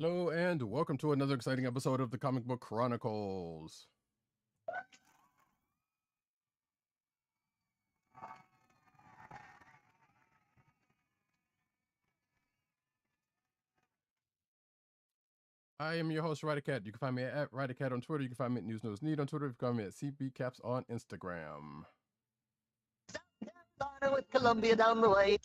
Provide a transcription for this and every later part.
Hello and welcome to another exciting episode of the Comic Book Chronicles. I am your host, Roddykat. You can find me at Roddykat on Twitter. You can find me at News Knows Need on Twitter. You can find me at CBCaps on Instagram. With Columbia down the way.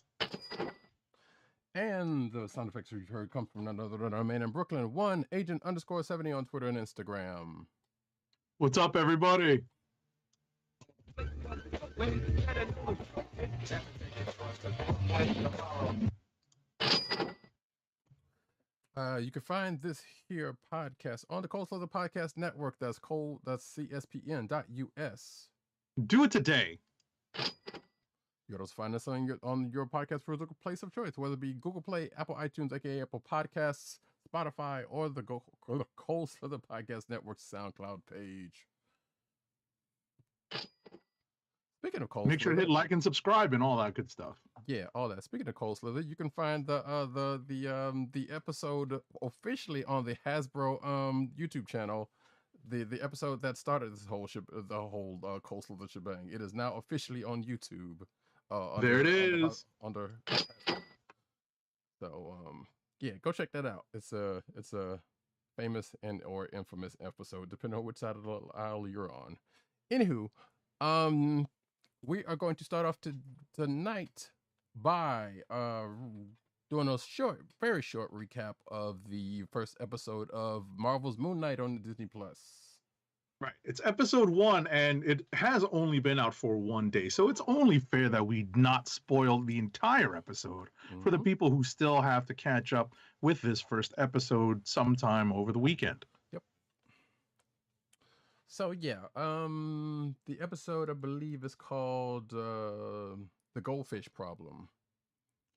And the sound effects you've heard come from none other than our man in Brooklyn, @agent_70 on Twitter and Instagram. What's up, everybody? You can find this here podcast on the Cold Slither Podcast Network. That's CSPN.us. Do it today. You can also find us on your podcast physical place of choice, whether it be Google Play, Apple iTunes, aka Apple Podcasts, Spotify, or the Cold Slither Podcast Network SoundCloud page. Speaking of Cold Make sure to hit like and subscribe and all that good stuff. Yeah, all that. Speaking of Cold Slither, you can find the episode officially on the Hasbro YouTube channel. The episode that started this whole Cold Slither shebang. It is now officially on YouTube. There it is. Yeah, go check that out. It's a famous and or infamous episode, depending on which side of the aisle you're on. Anywho, we are going to start off tonight by doing a very short recap of the first episode of Marvel's Moon Knight on Disney Plus. Right. It's episode 1, and it has only been out for 1 day. So it's only fair that we not spoil the entire episode for the people who still have to catch up with this first episode sometime over the weekend. Yep. So yeah, the episode I believe is called The Goldfish Problem.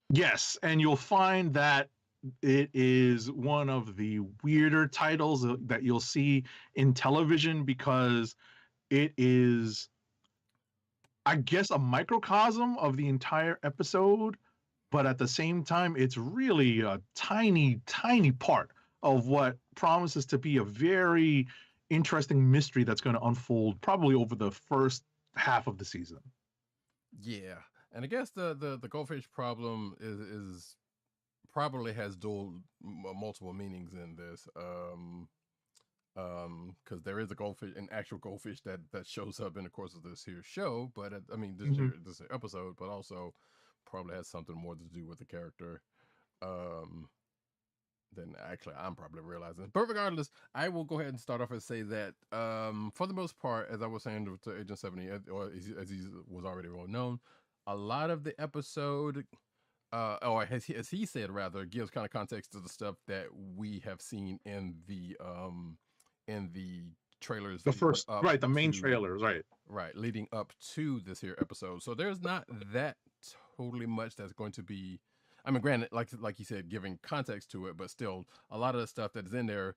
Yes, and you'll find that it is one of the weirder titles that you'll see in television because it is, I guess, a microcosm of the entire episode, but at the same time, it's really a tiny, tiny part of what promises to be a very interesting mystery that's going to unfold probably over the first half of the season. Yeah, and I guess the Goldfish Problem is probably has multiple meanings in this, because there is an actual goldfish that shows up in the course of this here show, but this episode, but also probably has something more to do with the character than actually I'm probably realizing. But regardless, I will go ahead and start off and say that for the most part, as I was saying to Agent 70, or as he was already well known, a lot of the episode, or as he said, rather, gives kind of context to the stuff that we have seen in the trailers. The first, right, the main trailers, right, leading up to this here episode. So there's not that totally much that's going to be, I mean, granted, like you said, giving context to it, but still, a lot of the stuff that is in there,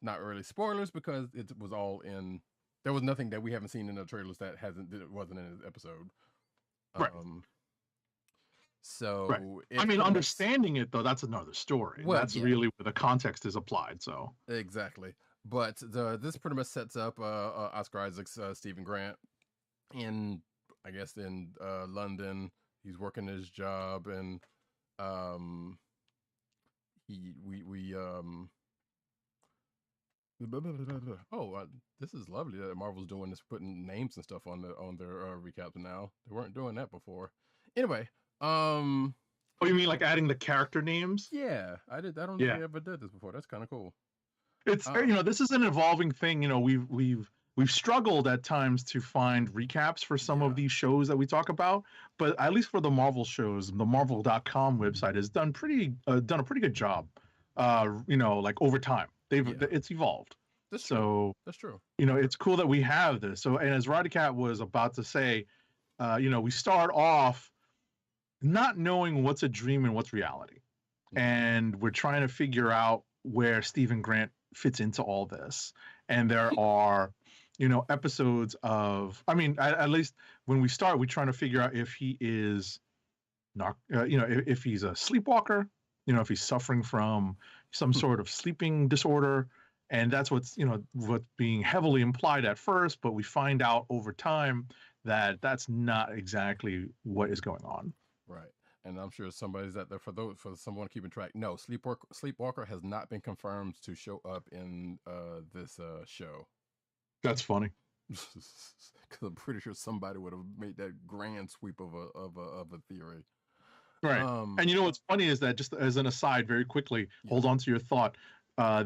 not really spoilers because it was all in. There was nothing that we haven't seen in the trailers that wasn't in the episode. Right. So right. I mean, understanding it though, that's another story. Well, that's really where the context is applied. So exactly. But this pretty much sets up Oscar Isaac's Stephen Grant in London. He's working his job, and this is lovely that Marvel's doing this, putting names and stuff on their recaps now. They weren't doing that before. Anyway, oh, you mean like adding the character names? Yeah, I did. I don't think I ever did this before. That's kind of cool. It's this is an evolving thing. We've struggled at times to find recaps for some of these shows that we talk about, but at least for the Marvel shows, the Marvel.com website has done a pretty good job. Like over time, it's evolved. That's true. It's cool that we have this. So, and as Roddykat was about to say, we start off not knowing what's a dream and what's reality, and we're trying to figure out where Stephen Grant fits into all this. And there are, episodes of, at least when we start, we're trying to figure out if he is not, if he's a sleepwalker, if he's suffering from some sort of sleeping disorder. And that's what's being heavily implied at first, but we find out over time that that's not exactly what is going on. Right. And I'm sure somebody's out there for someone keeping track. No, Sleepwalker has not been confirmed to show up in this show. That's funny. Because I'm pretty sure somebody would have made that grand sweep of a theory. Right. And what's funny is that, just as an aside, very quickly, hold on to your thought.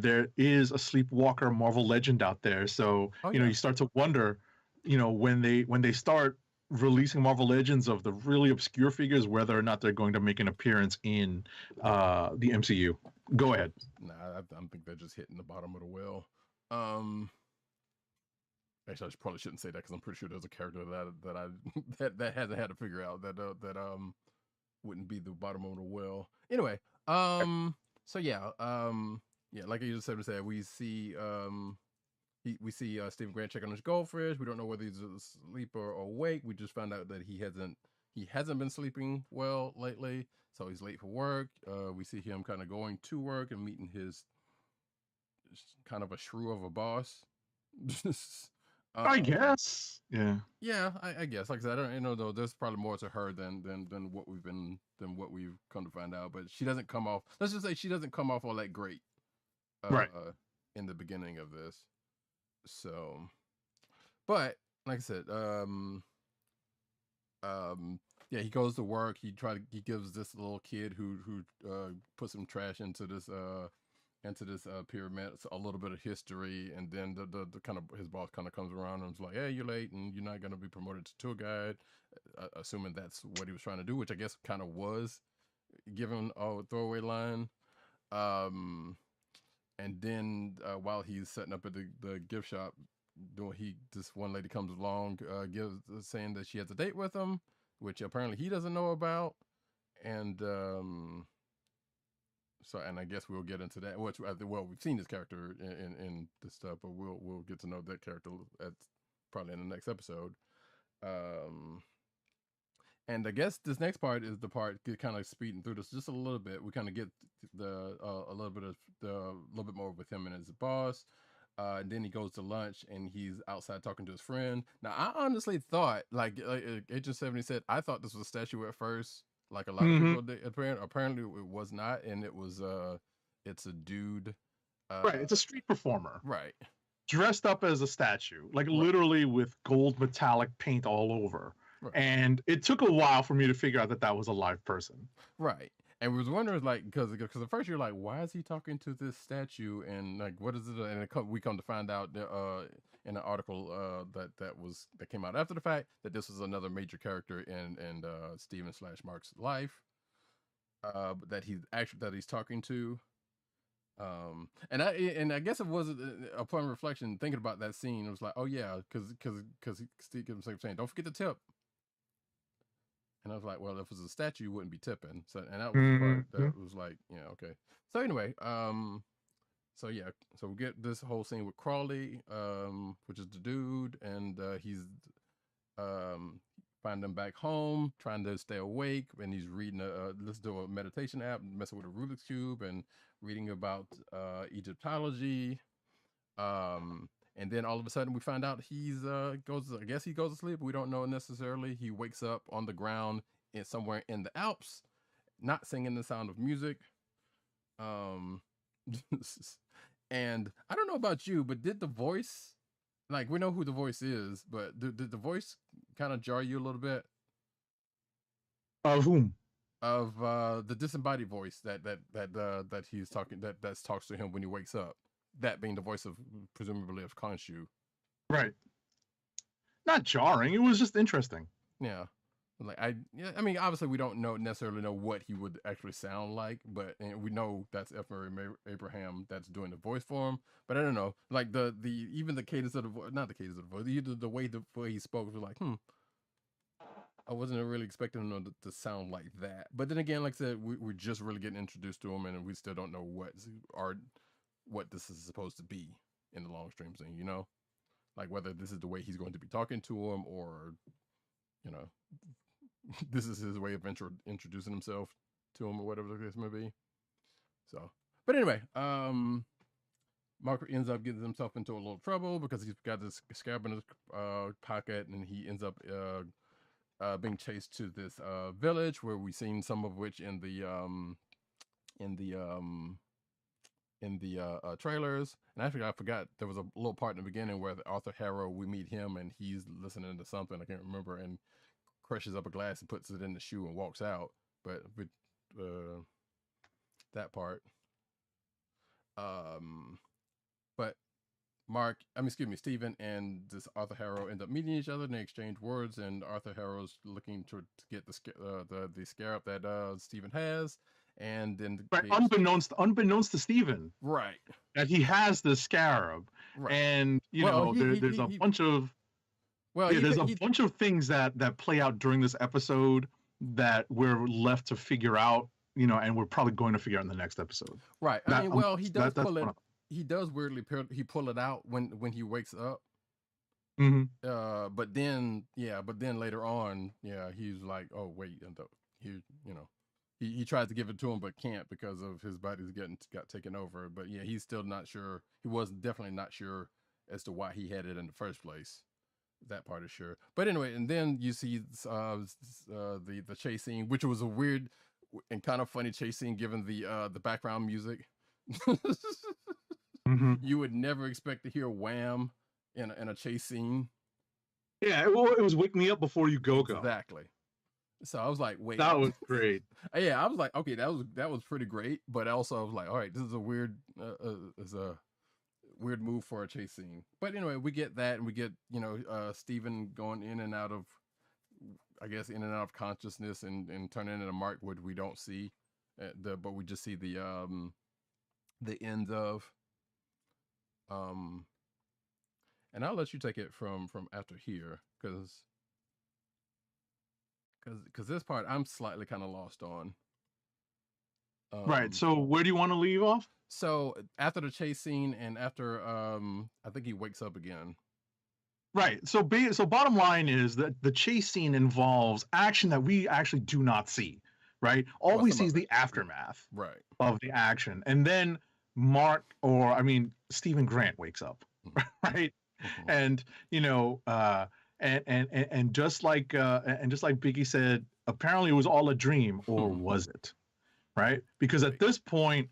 There is a Sleepwalker Marvel legend out there, so you start to wonder, when they start releasing Marvel Legends of the really obscure figures, whether or not they're going to make an appearance in the MCU. Go ahead. Nah, I think they're just hitting the bottom of the well. Actually, I probably shouldn't say that, because I'm pretty sure there's a character that hasn't had to figure out that wouldn't be the bottom of the well. Anyway, so yeah, like you just said, we see we see Stephen Grant check on his goldfish. We don't know whether he's asleep or awake. We just found out that he hasn't been sleeping well lately, so he's late for work. We see him kind of going to work and meeting his kind of a shrew of a boss. I guess. Yeah, I guess. Like I said, I don't know, though. There's probably more to her than what we've come to find out. But she doesn't come off. Let's just say she doesn't come off all that great. Right. In the beginning of this. So, but like I said, yeah, he goes to work. He gives this little kid who puts some trash into this pyramid a little bit of history, and then the kind of his boss kind of comes around and is like, hey, you're late and you're not going to be promoted to tour guide, assuming that's what he was trying to do, which I guess kind of was given a throwaway line. And then while he's setting up at the gift shop, this one lady comes along, saying that she has a date with him, which apparently he doesn't know about, and so, and I guess we'll get into that. Which, well, we've seen this character in this stuff, but we'll get to know that character probably in the next episode. And I guess this next part is the part kind of speeding through this just a little bit. We kind of get a little bit more with him and his boss. And then he goes to lunch and he's outside talking to his friend. Now, I honestly thought, like Agent 70 said, I thought this was a statue at first. Like a lot of people did. Apparently it was not, and it was it's a dude. Right, it's a street performer. Right. Dressed up as a statue, like literally with gold metallic paint all over. Right. And it took a while for me to figure out that was a live person. Right. And we was wondering, like, because at first you're like, why is he talking to this statue, and like, what is it? And we come to find out in an article that came out after the fact that this was another major character in Steven / Mark's life, that he's talking to. And I guess it was upon reflection, thinking about that scene, it was like, oh yeah, because Steve kept saying, don't forget to tip. And I was like, well, if it was a statue, you wouldn't be tipping. So, and that was the part that was like, yeah, okay. So anyway, so we get this whole scene with Crawley, which is the dude, and he's finding them back home, trying to stay awake, and he's reading let's do a meditation app, messing with a Rubik's Cube, and reading about Egyptology. And then all of a sudden we find out he goes to sleep. We don't know necessarily. He wakes up on the ground somewhere in the Alps, not singing the sound of music. And I don't know about you, but did the voice, like, we know who the voice is, but did the voice kind of jar you a little bit? Of whom? Of the disembodied voice that he's talking, that talks to him when he wakes up. That being the voice of, presumably, of Khonshu. Right. Not jarring. It was just interesting. Yeah. Like, I mean, obviously we don't necessarily know what he would actually sound like, but we know that's F. Murray Abraham that's doing the voice for him. But I don't know, like even the cadence of the voice, not the cadence of the voice, either the way he spoke was like, I wasn't really expecting him to sound like that. But then again, like I said, we're just really getting introduced to him, and we still don't know what this is supposed to be in the long stream thing, like whether this is the way he's going to be talking to him, or this is his way of introducing himself to him, or whatever the case may be. So, but anyway, Mark ends up getting himself into a little trouble because he's got this scarab in his pocket, and he ends up being chased to this village where we've seen some of which in the trailers. And actually, I forgot there was a little part in the beginning where Arthur Harrow, we meet him and he's listening to something I can't remember, and crushes up a glass and puts it in the shoe and walks out. But with that part, but Stephen and this Arthur Harrow end up meeting each other, and they exchange words, and Arthur Harrow's looking to get the scarab that Stephen has, and then unbeknownst to Stephen, right, that he has the scarab, right. And there's a bunch of bunch of things that play out during this episode that we're left to figure out, and we're probably going to figure out in the next episode. Right. He does weirdly pull it out when he wakes up. Mm-hmm. But then later on, he's like, oh wait, he tries to give it to him but can't because of his body's got taken over. But yeah, he's still not sure. He was definitely not sure as to why he had it in the first place. That part is sure. But anyway, and then you see the chase scene, which was a weird and kind of funny chase scene given the background music. Mm-hmm. You would never expect to hear Wham in a chase scene. Yeah, it was Wake Me Up Before You Go. Exactly. So I was like, wait. That was great. Yeah, I was like, okay, that was pretty great. But also I was like, all right, this is a weird move for a chase scene. But anyway, we get that, and we get, Stephen going in and out of consciousness and turning into Mark, which we don't see. But we just see the end of. And I'll let you take it from after here, because this part I'm slightly kind of lost on. Right. So where do you want to leave off? So after the chase scene and after I think he wakes up again. Right. So bottom line is that the chase scene involves action that we actually do not see. Right. All we see is the aftermath. Right. Of the action, and then Stephen Grant wakes up, right? Mm-hmm. And and just like Biggie said, apparently it was all a dream, or was it? Right? Because at this point,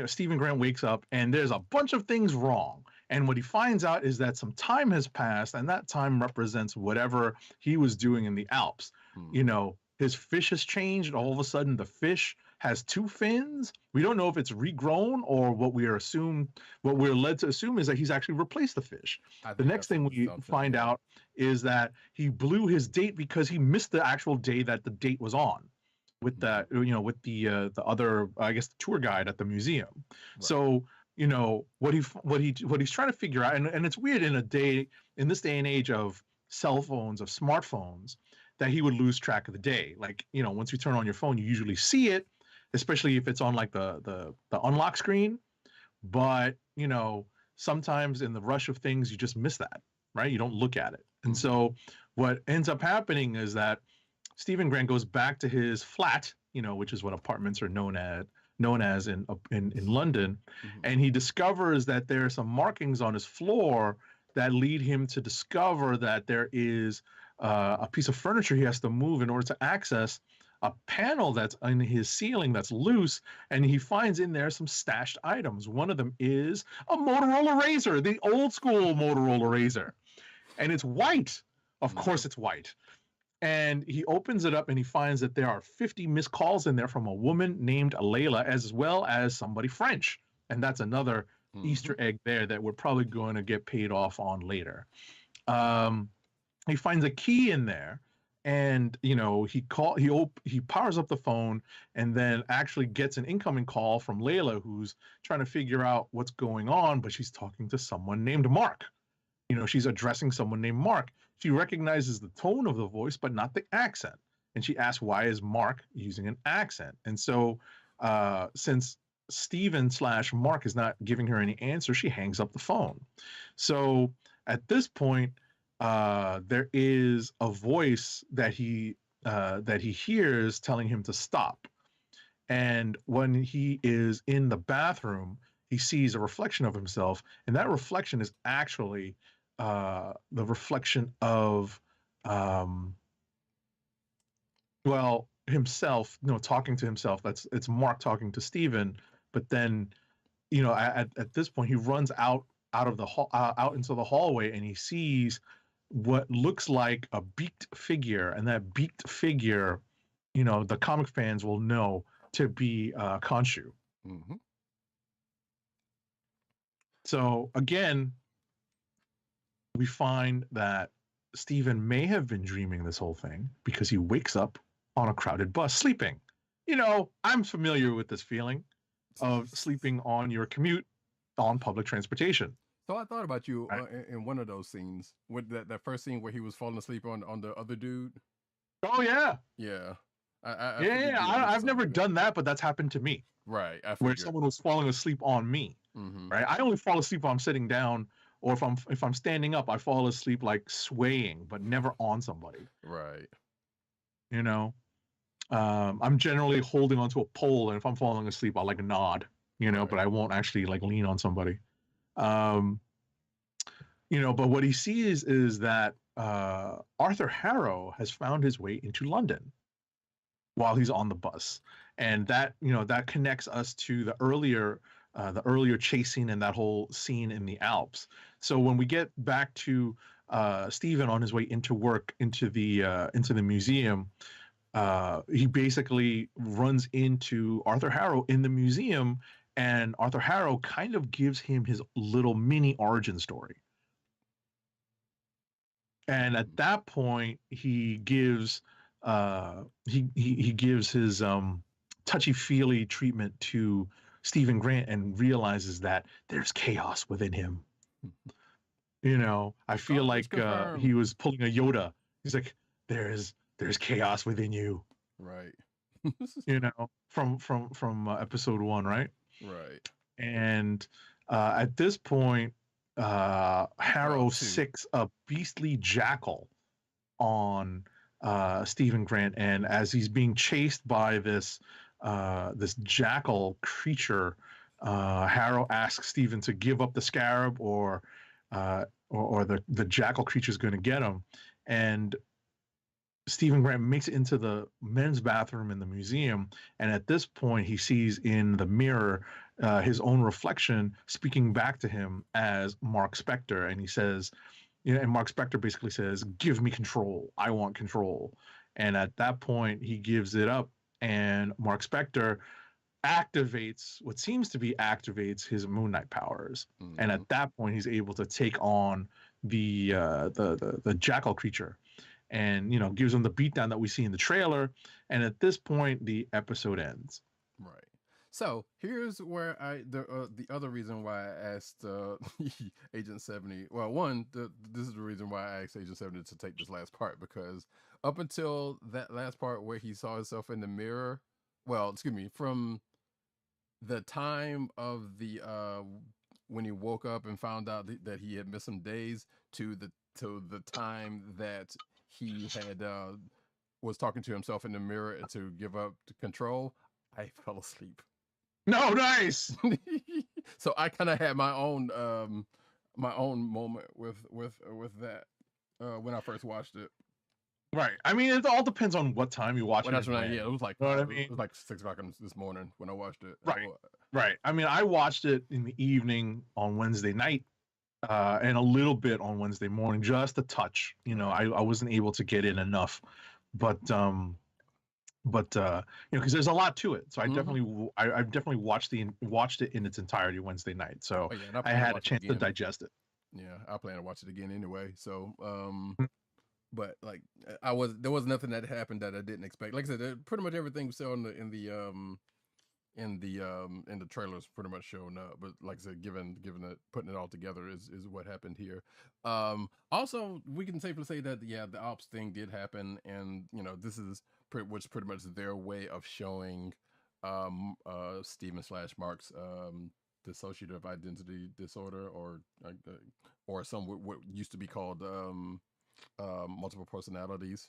Stephen Grant wakes up and there's a bunch of things wrong. And what he finds out is that some time has passed, and that time represents whatever he was doing in the Alps. Mm-hmm. His fish has changed, and all of a sudden the fish has two fins. We don't know if it's regrown, or what we're led to assume is that he's actually replaced the fish. The next thing we find out is that he blew his date because he missed the actual day that the date was on with the other, I guess, the tour guide at the museum. Right. So, what he's trying to figure out, and it's weird in this day and age of cell phones, of smartphones, that he would lose track of the day. Like, once you turn on your phone, you usually see it, especially if it's on like the unlock screen. But, sometimes in the rush of things, you just miss that, right? You don't look at it. And so what ends up happening is that Stephen Grant goes back to his flat, which is what apartments are known as in London. Mm-hmm. And he discovers that there are some markings on his floor that lead him to discover that there is a piece of furniture he has to move in order to access a panel that's in his ceiling that's loose, and he finds in there some stashed items. One of them is a Motorola Razr, the old school Motorola Razr, and it's white. Of course it's white. And he opens it up and he finds that there are 50 missed calls in there from a woman named Layla, as well as somebody French. And that's another Easter egg there that we're probably going to get paid off on later. He finds a key in there, and he powers up the phone, and then actually gets an incoming call from Layla, who's trying to figure out what's going on, but she's talking to someone named Mark. She's addressing someone named Mark. She recognizes the tone of the voice, but not the accent. And she asks, why is Mark using an accent? And so since Steven/Mark is not giving her any answer, she hangs up the phone. So at this point, there is a voice that he hears telling him to stop. And when he is in the bathroom, he sees a reflection of himself, and that reflection is actually the reflection of um, well, himself, talking to himself. It's Mark talking to Steven, but then, at this point he runs out of the hall, out into the hallway, and he sees what looks like a beaked figure, and that beaked figure, the comic fans will know to be Khonshu. Mm-hmm. So again, we find that Steven may have been dreaming this whole thing because he wakes up on a crowded bus sleeping. I'm familiar with this feeling of sleeping on your commute on public transportation. So I thought about you Right. in one of those scenes, with that first scene where he was falling asleep on the other dude. Oh yeah, Yeah. I've never done that, but that's happened to me. Right. I Where figured. someone was falling asleep on me. Mm-hmm. Right. I only fall asleep when I'm sitting down, or if I'm standing up, I fall asleep like swaying, but never on somebody. Right. I'm generally holding onto a pole, and if I'm falling asleep, I'll like nod, Right. but I won't actually like lean on somebody. But what he sees is that Arthur Harrow has found his way into London while he's on the bus, and that that connects us to the earlier chasing and that whole scene in the Alps. So when we get back to Stephen on his way into work into the museum, he basically runs into Arthur Harrow in the museum, and Arthur Harrow kind of gives him his little mini origin story. And at that point, he gives he gives his touchy-feely treatment to Stephen Grant, and realizes that there's chaos within him. I feel like he was pulling a Yoda. He's like, there's chaos within you. Right. From episode 1, right? Right. And at this point, Harrow sicks a beastly jackal on Stephen Grant, and as he's being chased by this jackal creature, Harrow asks Stephen to give up the scarab, or the jackal creature is going to get him. And Stephen Grant makes it into the men's bathroom in the museum, and at this point he sees in the mirror his own reflection speaking back to him as Mark Spector, and he says, and Mark Spector basically says, "Give me control. I want control." And at that point he gives it up, and Mark Spector activates his Moon Knight powers. Mm-hmm. And at that point he's able to take on the jackal creature, and gives him the beatdown that we see in the trailer. And at this point the episode ends. Right. So here's where the other reason why I asked Agent 70. Well, one, this is the reason why I asked Agent 70 to take this last part, because up until that last part where he saw himself in the mirror, from the time of the when he woke up and found out that he had missed some days, to the time that he had was talking to himself in the mirror to give up control, I fell asleep. No, nice. So I kind of had my own moment with that when I first watched it. Right. I mean, it all depends on what time you watch it. That's right. Yeah, it was like, you know what I mean? It was like 6 o'clock this morning when I watched it. Right. Right. I mean, I watched it in the evening on Wednesday night, and a little bit on Wednesday morning, just a touch. I wasn't able to get in enough, but because there's a lot to it, so I definitely watched it in its entirety Wednesday night. So I had a chance to digest it. Yeah, I plan to watch it again anyway. So but like there was nothing that happened that I didn't expect. Like I said, pretty much everything we saw in the trailers pretty much showing up. But like I said, given it, putting it all together is what happened here. Also, we can safely say that the Alps thing did happen, and this is pretty much their way of showing Steven / Mark's dissociative identity disorder, or some what used to be called multiple personalities.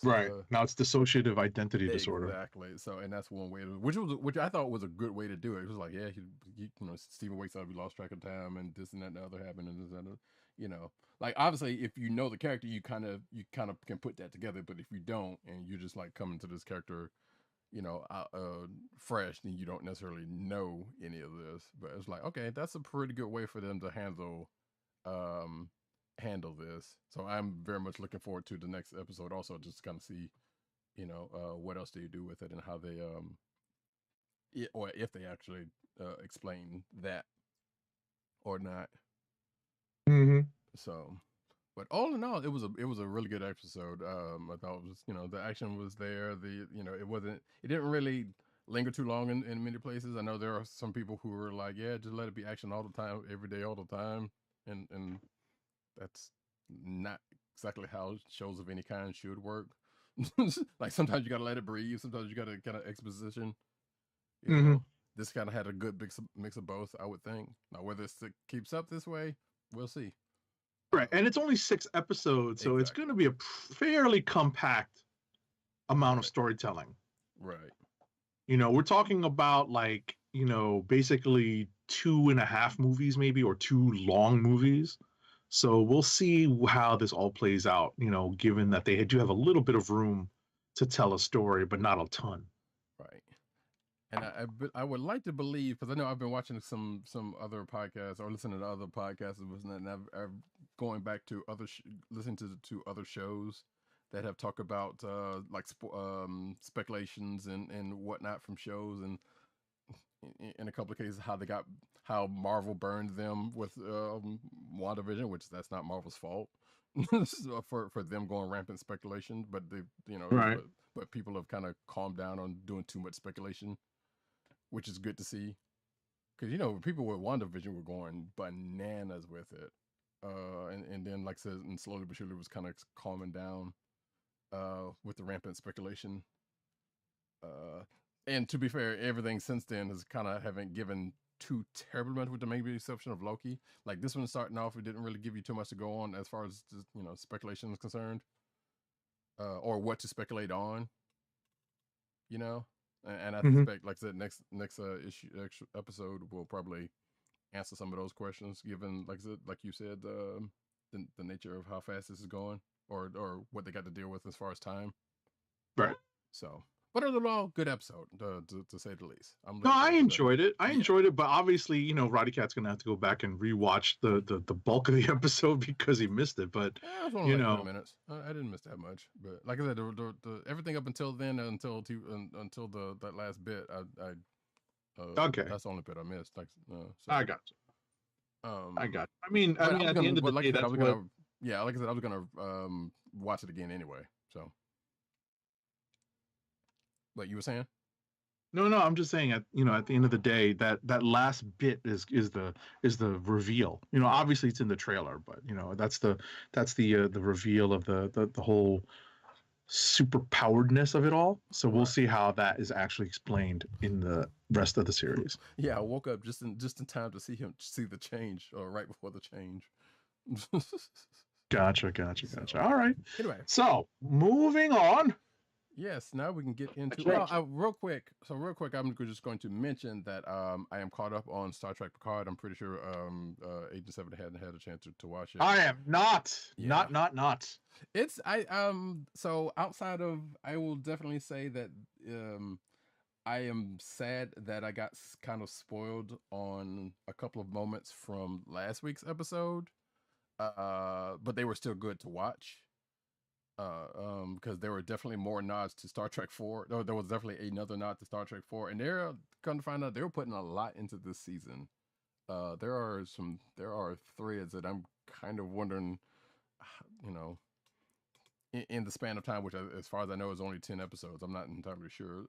Right. So, Now it's dissociative identity disorder. exactly. So, and that's one way to, which I thought was a good way to do it. It was like, yeah, you know, Stephen wakes up, he lost track of time, and this and that and the other happened, and this and that, you know, like obviously, if you know the character, you kind of can put that together. But if you don't, and you're just like coming to this character, you know, fresh, then you don't necessarily know any of this. But it's like, okay, that's a pretty good way for them to handle this. So I'm very much looking forward to the next episode also, just to kind of see, you know, what else do you do with it and how they or if they actually explain that or not. Mm-hmm. So, but all in all, it was a really good episode. I thought it was, you know, the action was there. You know, it didn't really linger too long in many places. I know there are some people who were like, yeah, just let it be action all the time, every day, all the time, and that's not exactly how shows of any kind should work. Like sometimes you gotta let it breathe. Sometimes you gotta kind of exposition. You Mm-hmm. know, this kind of had a good mix of both, I would think. Now, whether it keeps up this way, we'll see. Right, and it's only 6 episodes, so it's Exactly. going to be a fairly compact amount of Right. storytelling. Right. You know, we're talking about like, you know, basically 2.5 movies, maybe, or 2 long movies. So we'll see how this all plays out. You know, given that they do have a little bit of room to tell a story, but not a ton. Right. And I would like to believe, because I know I've been watching some other podcasts or listening to other podcasts and I've going back to listening to other shows that have talked about like speculations and whatnot from shows, and in a couple of cases how Marvel burned them with WandaVision, which that's not Marvel's fault. for them going rampant speculation, but they, you know, Right. but people have kind of calmed down on doing too much speculation, which is good to see. Because, you know, people with WandaVision were going bananas with it. And then, like I said, and slowly but surely was kind of calming down with the rampant speculation. And to be fair, everything since then has kind of haven't given too terribly much, with the maybe exception of Loki. Like this one starting off, it didn't really give you too much to go on as far as just, you know, speculation is concerned, or what to speculate on. You know, and I Mm-hmm. suspect, like I said, next episode will probably answer some of those questions, given like you said, the nature of how fast this is going, or what they got to deal with as far as time. Right. So, but overall, good episode to say the least. No, I enjoyed it. I Yeah. enjoyed it, but obviously, you know, Roddykat's gonna have to go back and rewatch the bulk of the episode because he missed it. But Yeah, it was only you like know, 20 minutes. I didn't miss that much, but like I said, the everything up until then, until that last bit, okay, that's the only bit I missed. Like, so, I got you. I got you. but at the end of the like day, I said, that's what. yeah, like I said, I was gonna watch it again anyway. So, what you were saying? No, I'm just saying at the end of the day, that last bit is the reveal. You know, obviously it's in the trailer, but you know that's the reveal of the whole super poweredness of it all. So we'll Right. see how that is actually explained in the rest of the series. Yeah, I woke up just in time to see the change, or right before the change. Gotcha. So, All right. anyway, So moving on. yes, now we can get into Right. real quick. So real quick, I'm just going to mention that I am caught up on Star Trek Picard. I'm pretty sure Agent 7 hadn't had a chance to watch it. I am not. Yeah. Not. It's so outside of, I will definitely say that I am sad that I got kind of spoiled on a couple of moments from last week's episode. But they were still good to watch. Because there were definitely more nods to Star Trek 4. There was definitely another nod to Star Trek 4, and they're going to find out they were putting a lot into this season. There are threads that I'm kind of wondering, you know, in the span of time, which as far as I know is only 10 episodes. I'm not entirely sure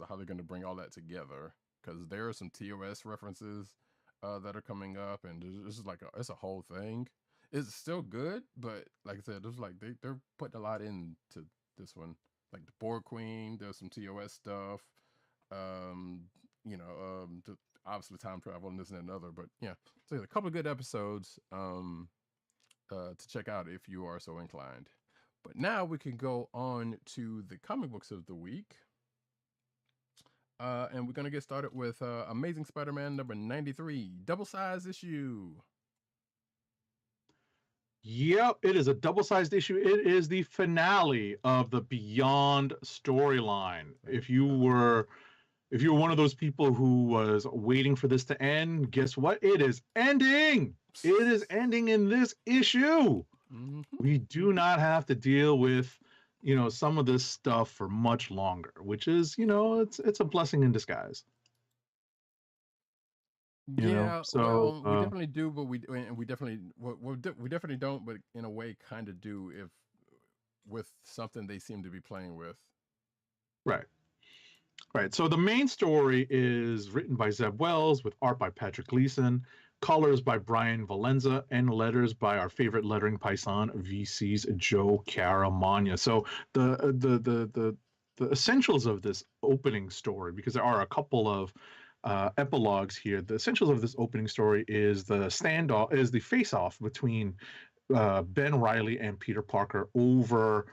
how they're going to bring all that together, because there are some TOS references that are coming up, and this is like it's a whole thing. It's still good, but like I said, there's like they're putting a lot into this one. Like the Board Queen, there's some TOS stuff. You know, obviously time travel and this and another. But yeah, so a couple of good episodes to check out if you are so inclined. But now we can go on to the comic books of the week. And we're going to get started with Amazing Spider-Man number 93, double-sized issue. Yep, it is a double-sized issue. It is the finale of the Beyond storyline. If you were one of those people who was waiting for this to end, guess what? It is ending. It is ending in this issue. Mm-hmm. We do not have to deal with, some of this stuff for much longer, which is, it's a blessing in disguise. So we definitely do, but we definitely don't, but in a way kind of do if with something they seem to be playing with. Right. So the main story is written by Zeb Wells with art by Patrick Gleason, colors by Brian Valenza, and letters by our favorite lettering paisan VC's Joe Caramagna. So the essentials of this opening story, because there are a couple of epilogues here. The essentials of this opening story is the face-off between Ben Reilly and Peter Parker over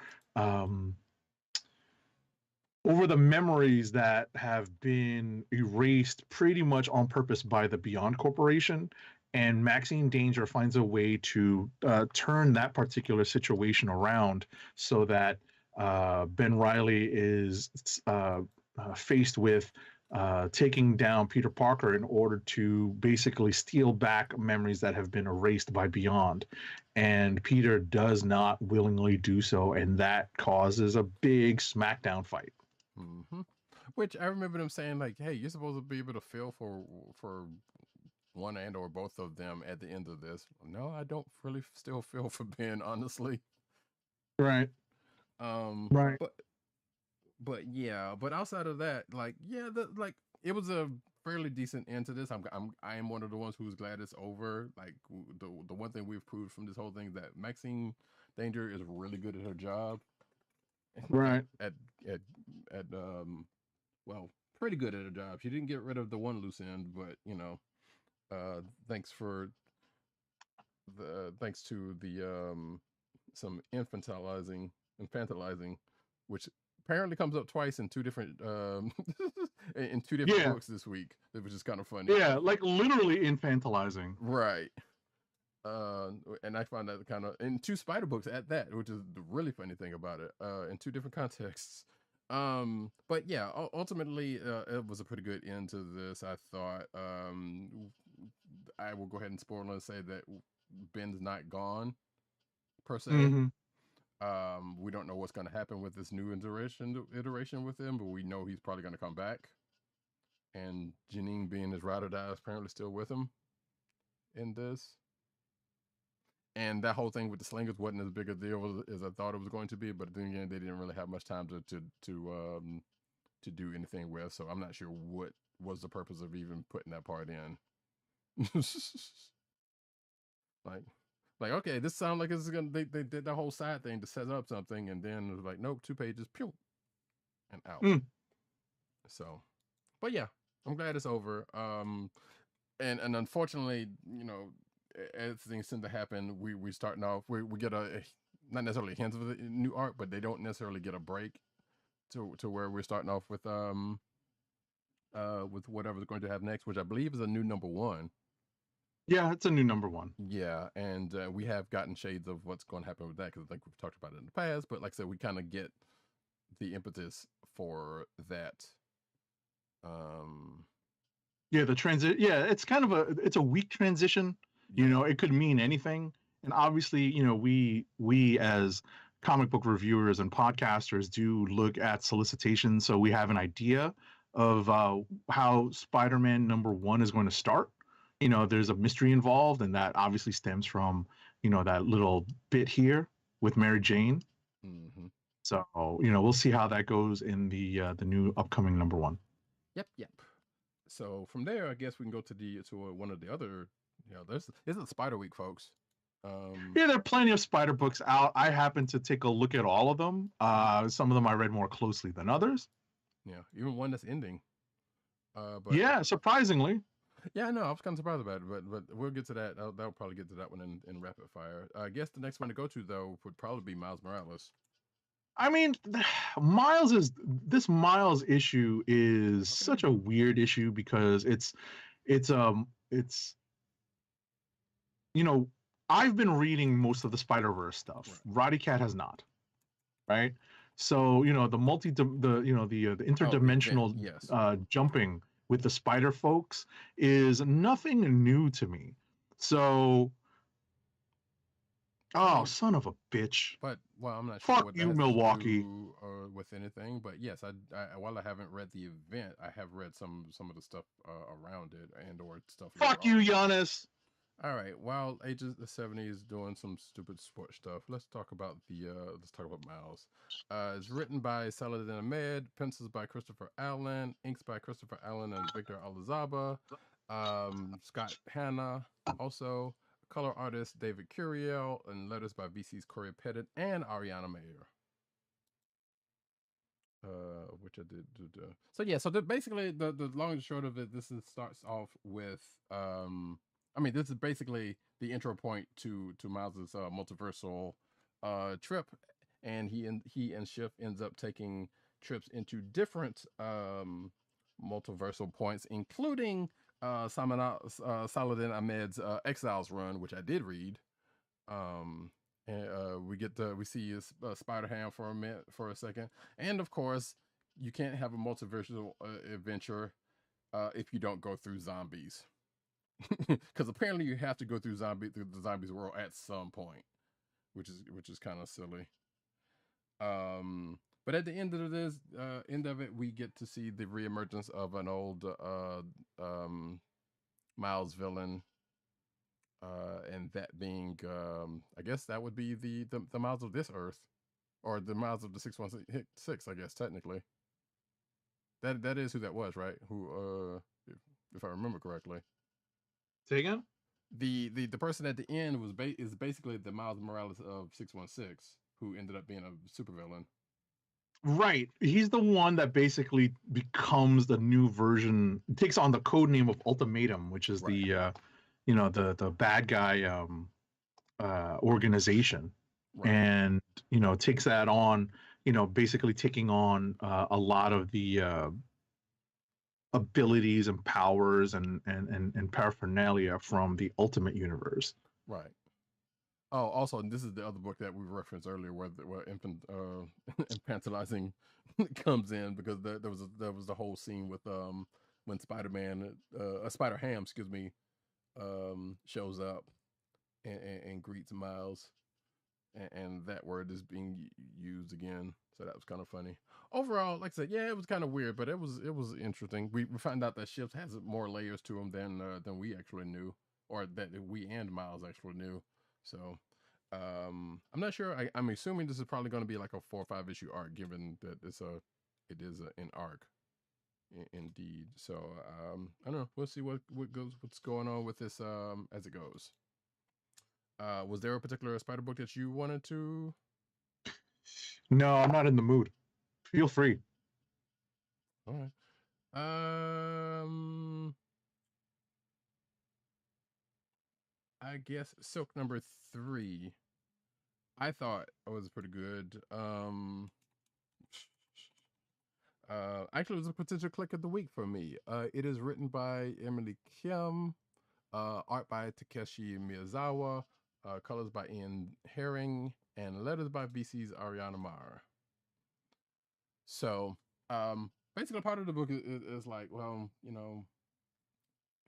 the memories that have been erased pretty much on purpose by the Beyond Corporation. And Maxine Danger finds a way to turn that particular situation around so that Ben Reilly is faced with taking down Peter Parker in order to basically steal back memories that have been erased by Beyond. And Peter does not willingly do so, and that causes a big smackdown fight. Mm-hmm. Which I remember them saying, like, hey, you're supposed to be able to feel for one and or both of them at the end of this. No, I don't really still feel for Ben, honestly. Right. Right. But yeah, but outside of that, like, yeah, it was a fairly decent end to this. I am one of the ones who's glad it's over. Like the one thing we've proved from this whole thing is that Maxine Danger is really good at her job. Right. Well, pretty good at her job. She didn't get rid of the one loose end, but thanks to the some infantilizing, which apparently comes up twice in two different books this week, which is kind of funny. Yeah, like literally infantilizing. Right. And I find that kind of in two Spider books at that, which is the really funny thing about it, in two different contexts. But yeah, ultimately, it was a pretty good end to this, I thought. I will go ahead and spoil and say that Ben's not gone, per se. Mm-hmm. We don't know what's going to happen with this new iteration with him, but we know he's probably going to come back. And Janine, being his ride or die, is apparently still with him in this. And that whole thing with the slingers wasn't as big a deal as I thought it was going to be, but then again, they didn't really have much time to do anything with. So I'm not sure what was the purpose of even putting that part in. like okay, this sounds like this is gonna. They did that whole side thing to set up something, and then it was like, nope, 2 pages, pew, and out. So, but yeah, I'm glad it's over. And unfortunately, as things tend to happen, we starting off, we get a not necessarily hints of the new art, but they don't necessarily get a break to where we're starting off with whatever's going to have next, which I believe is a new number 1. Yeah, it's a new number 1. Yeah, and we have gotten shades of what's going to happen with that, because I think we've talked about it in the past, but like I said, we kind of get the impetus for that. Yeah, the transit. Yeah, it's kind of it's a weak transition. It could mean anything. And obviously, we as comic book reviewers and podcasters do look at solicitations, so we have an idea of how Spider-Man number 1 is going to start. There's a mystery involved, and that obviously stems from, that little bit here with Mary Jane. Mm-hmm. So, we'll see how that goes in the new upcoming number 1. Yep. So from there, I guess we can go to one of the other. This is Spider Week, folks. Yeah, there are plenty of Spider books out. I happen to take a look at all of them. Some of them I read more closely than others. Yeah, even one that's ending. But yeah, surprisingly. Yeah, I know. I was kind of surprised about it, but we'll get to that. That'll probably get to that one in rapid fire. I guess the next one to go to, though, would probably be Miles Morales. I mean, this Miles issue is such a weird issue because it's you know, I've been reading most of the Spider-Verse stuff. Roddykat has not, right? So, the interdimensional Yes. jumping with the spider folks is nothing new to me. So, son of a bitch. But well, I'm not sure Fuck what that you, has Milwaukee. to do with anything. But yes, I while I haven't read the event, I have read some of the stuff around it and or stuff. Fuck you, Giannis. All right. While Ages the 70s doing some stupid sports stuff, let's talk about Miles. It's written by Saladin Ahmed, pencils by Christopher Allen, inks by Christopher Allen and Victor Alazaba, Scott Hanna, also color artist David Curiel, and letters by VC's Corey Pettit and Ariana Mayer. Which I did. So yeah, so basically the long and short of it, starts off with this is basically the intro point to Miles's multiversal trip, and he and Schiff ends up taking trips into different multiversal points, including Saladin Ahmed's Exiles run, which I did read. And we see Spider-Ham for a second, and of course, you can't have a multiversal adventure if you don't go through zombies. Because apparently you have to go through the zombies world at some point, which is kind of silly. But at the end of it, we get to see the reemergence of an old Miles villain, and that being, I guess that would be the Miles of this Earth, or the Miles of the 616. I guess technically, that is who that was, right? Who, if I remember correctly. Say again? The person at the end is basically the Miles Morales of 616, who ended up being a supervillain. Right. He's the one that basically becomes the new version, takes on the code name of Ultimatum, which is the bad guy organization. Right. And takes that on, basically taking on a lot of the abilities and powers and paraphernalia from the Ultimate Universe. Right. Oh, also, this is the other book that we referenced earlier, where infantilizing comes in, because there was the whole scene with when Spider-Man, Spider-Ham, excuse me, shows up and greets Miles, and that word is being used again. So that was kind of funny. Overall, like I said, yeah, it was kind of weird, but it was interesting. We found out that Shift has more layers to him than we actually knew, or that we and Miles actually knew. So I'm not sure. I'm assuming this is probably going to be like a 4 or 5 issue arc, given that it is an arc, indeed. So I don't know. We'll see what's going on with this as it goes. Was there a particular Spider book that you wanted to? No, I'm not in the mood. Feel free. All right. I guess Silk number 3. I thought it was pretty good. Actually, it was a potential click of the week for me. It is written by Emily Kim, art by Takeshi Miyazawa, colors by Ian Herring, and letters by BC's Ariana Maher. So, basically, part of the book is like, well,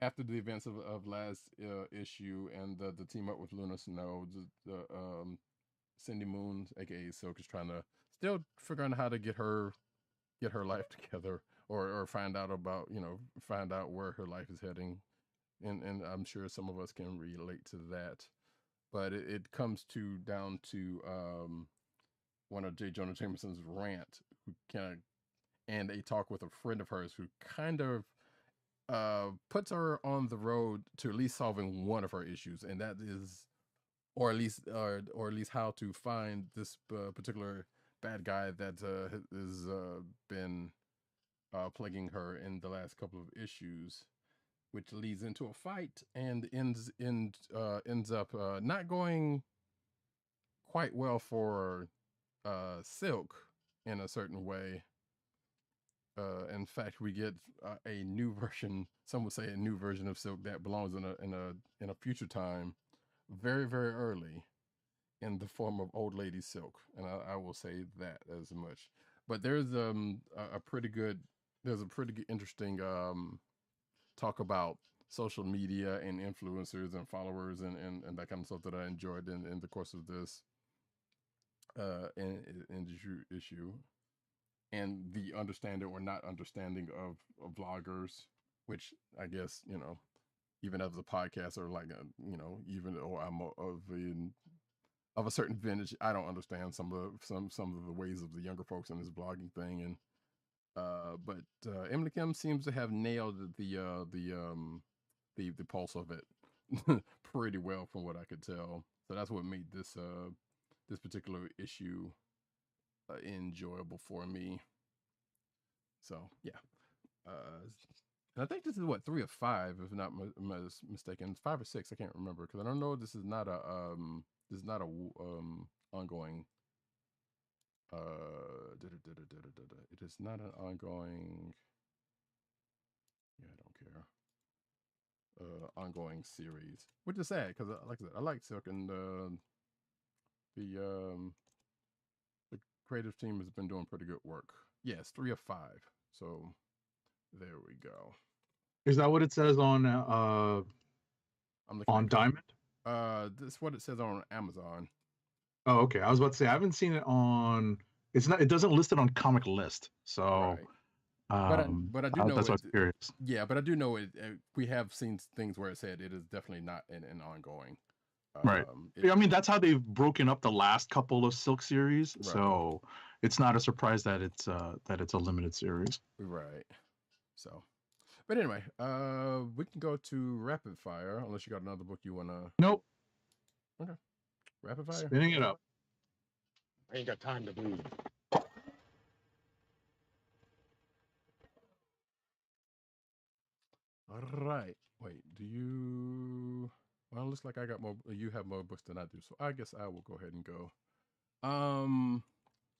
after the events of last issue and the team up with Luna Snow, the Cindy Moon, aka Silk, is trying to still figure out how to get her life together, or find out where her life is heading, and I'm sure some of us can relate to that. But it comes down to one of J. Jonah Jameson's rant, and a talk with a friend of hers who kind of puts her on the road to at least solving one of her issues, and that is, or at least how to find this particular bad guy that has been plaguing her in the last couple of issues, which leads into a fight and ends up not going quite well for Silk in a certain way. In fact, we get a new version. Some would say a new version of Silk that belongs in a future time, very very early, in the form of Old Lady Silk, and I will say that as much. But there's a pretty good, there's a pretty interesting talk about social media and influencers and followers and that kind of stuff that I enjoyed in the course of this in the issue, and the understanding or not understanding of vloggers, which I guess, you know, even as a podcaster, like you know, even though I'm of a certain vintage, I don't understand some of the ways of the younger folks in this blogging thing. And but Emily Kim seems to have nailed the pulse of it pretty well from what I could tell. So that's what made this this particular issue enjoyable for me. So yeah, and I think this is what 3 of 5, if not mistaken. It's 5 or 6. I can't remember because I don't know. This is not a ongoing. It is not an ongoing. Yeah, I don't care. Ongoing series, which is sad because, like I said, I like Silk, and the creative team has been doing pretty good work. Yes, 3 of 5. So there we go. Is that what it says on Diamond? This is what it says on Amazon. Oh, okay. I was about to say I haven't seen it on. It's not. It doesn't list it on Comic List. So, right. But I do know that's why I was curious. Yeah, but I do know it. We have seen things where it said it is definitely not an ongoing. Right. I mean, that's how they've broken up the last couple of Silk series. Right. So it's not a surprise that it's a limited series. Right. So, but anyway, we can go to rapid fire unless you got another book you wanna. Nope. Okay. Rapid fire. Spinning it up. I ain't got time to move. All right. Wait, do you? Well, it looks like I got more. You have more books than I do, so I guess I will go ahead and go.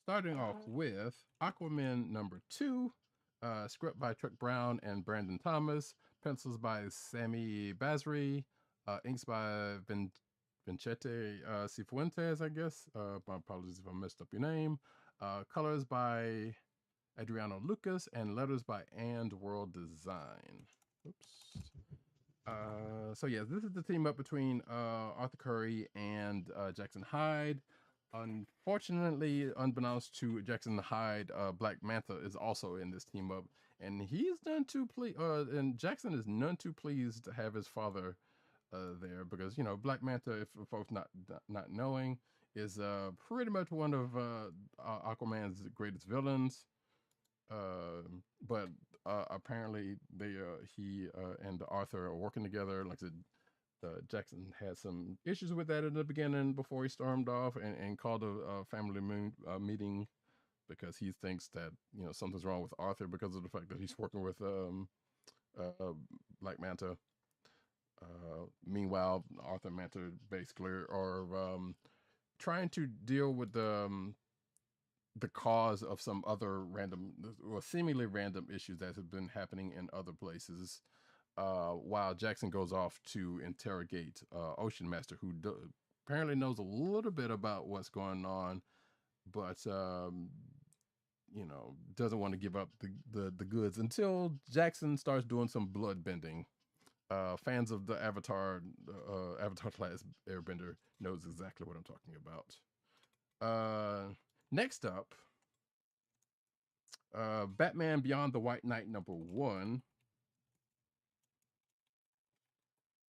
Starting off with Aquaman #2, script by Chuck Brown and Brandon Thomas, pencils by Sammy Basri, inks by Vincente Cifuentes, I guess. My apologies if I messed up your name. Colors by Adriano Lucas, and letters by And World Design. Oops. So yeah, this is the team up between Arthur Curry and Jackson Hyde. Unfortunately, unbeknownst to Jackson Hyde, Black Manta is also in this team up, and he's none too pleased. And Jackson is none too pleased to have his father there, because, you know, Black Manta, if folks not knowing, is pretty much one of Aquaman's greatest villains. But apparently he and Arthur are working together. Like I said, Jackson had some issues with that in the beginning before he stormed off and called a family meeting, because he thinks that, you know, something's wrong with Arthur because of the fact that he's working with Black Manta. Meanwhile, Arthur and Manta basically are trying to deal with the cause of some other random or seemingly random issues that have been happening in other places, while Jackson goes off to interrogate Ocean Master, who apparently knows a little bit about what's going on, but you know, doesn't want to give up the goods until Jackson starts doing some blood bending. Fans of the Avatar class Airbender knows exactly what I'm talking about. Next up, Batman Beyond the White Knight #1.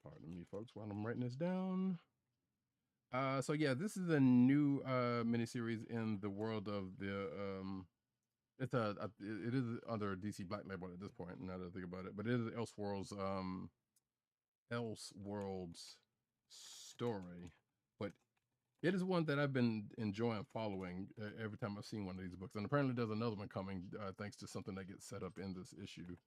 Pardon me, folks, while I'm writing this down. So yeah, this is a new miniseries in the world of the it is under DC Black Label at this point, now that I think about it, but it is Elseworlds story. But it is one that I've been enjoying following every time I've seen one of these books. And apparently there's another one coming thanks to something that gets set up in this issue.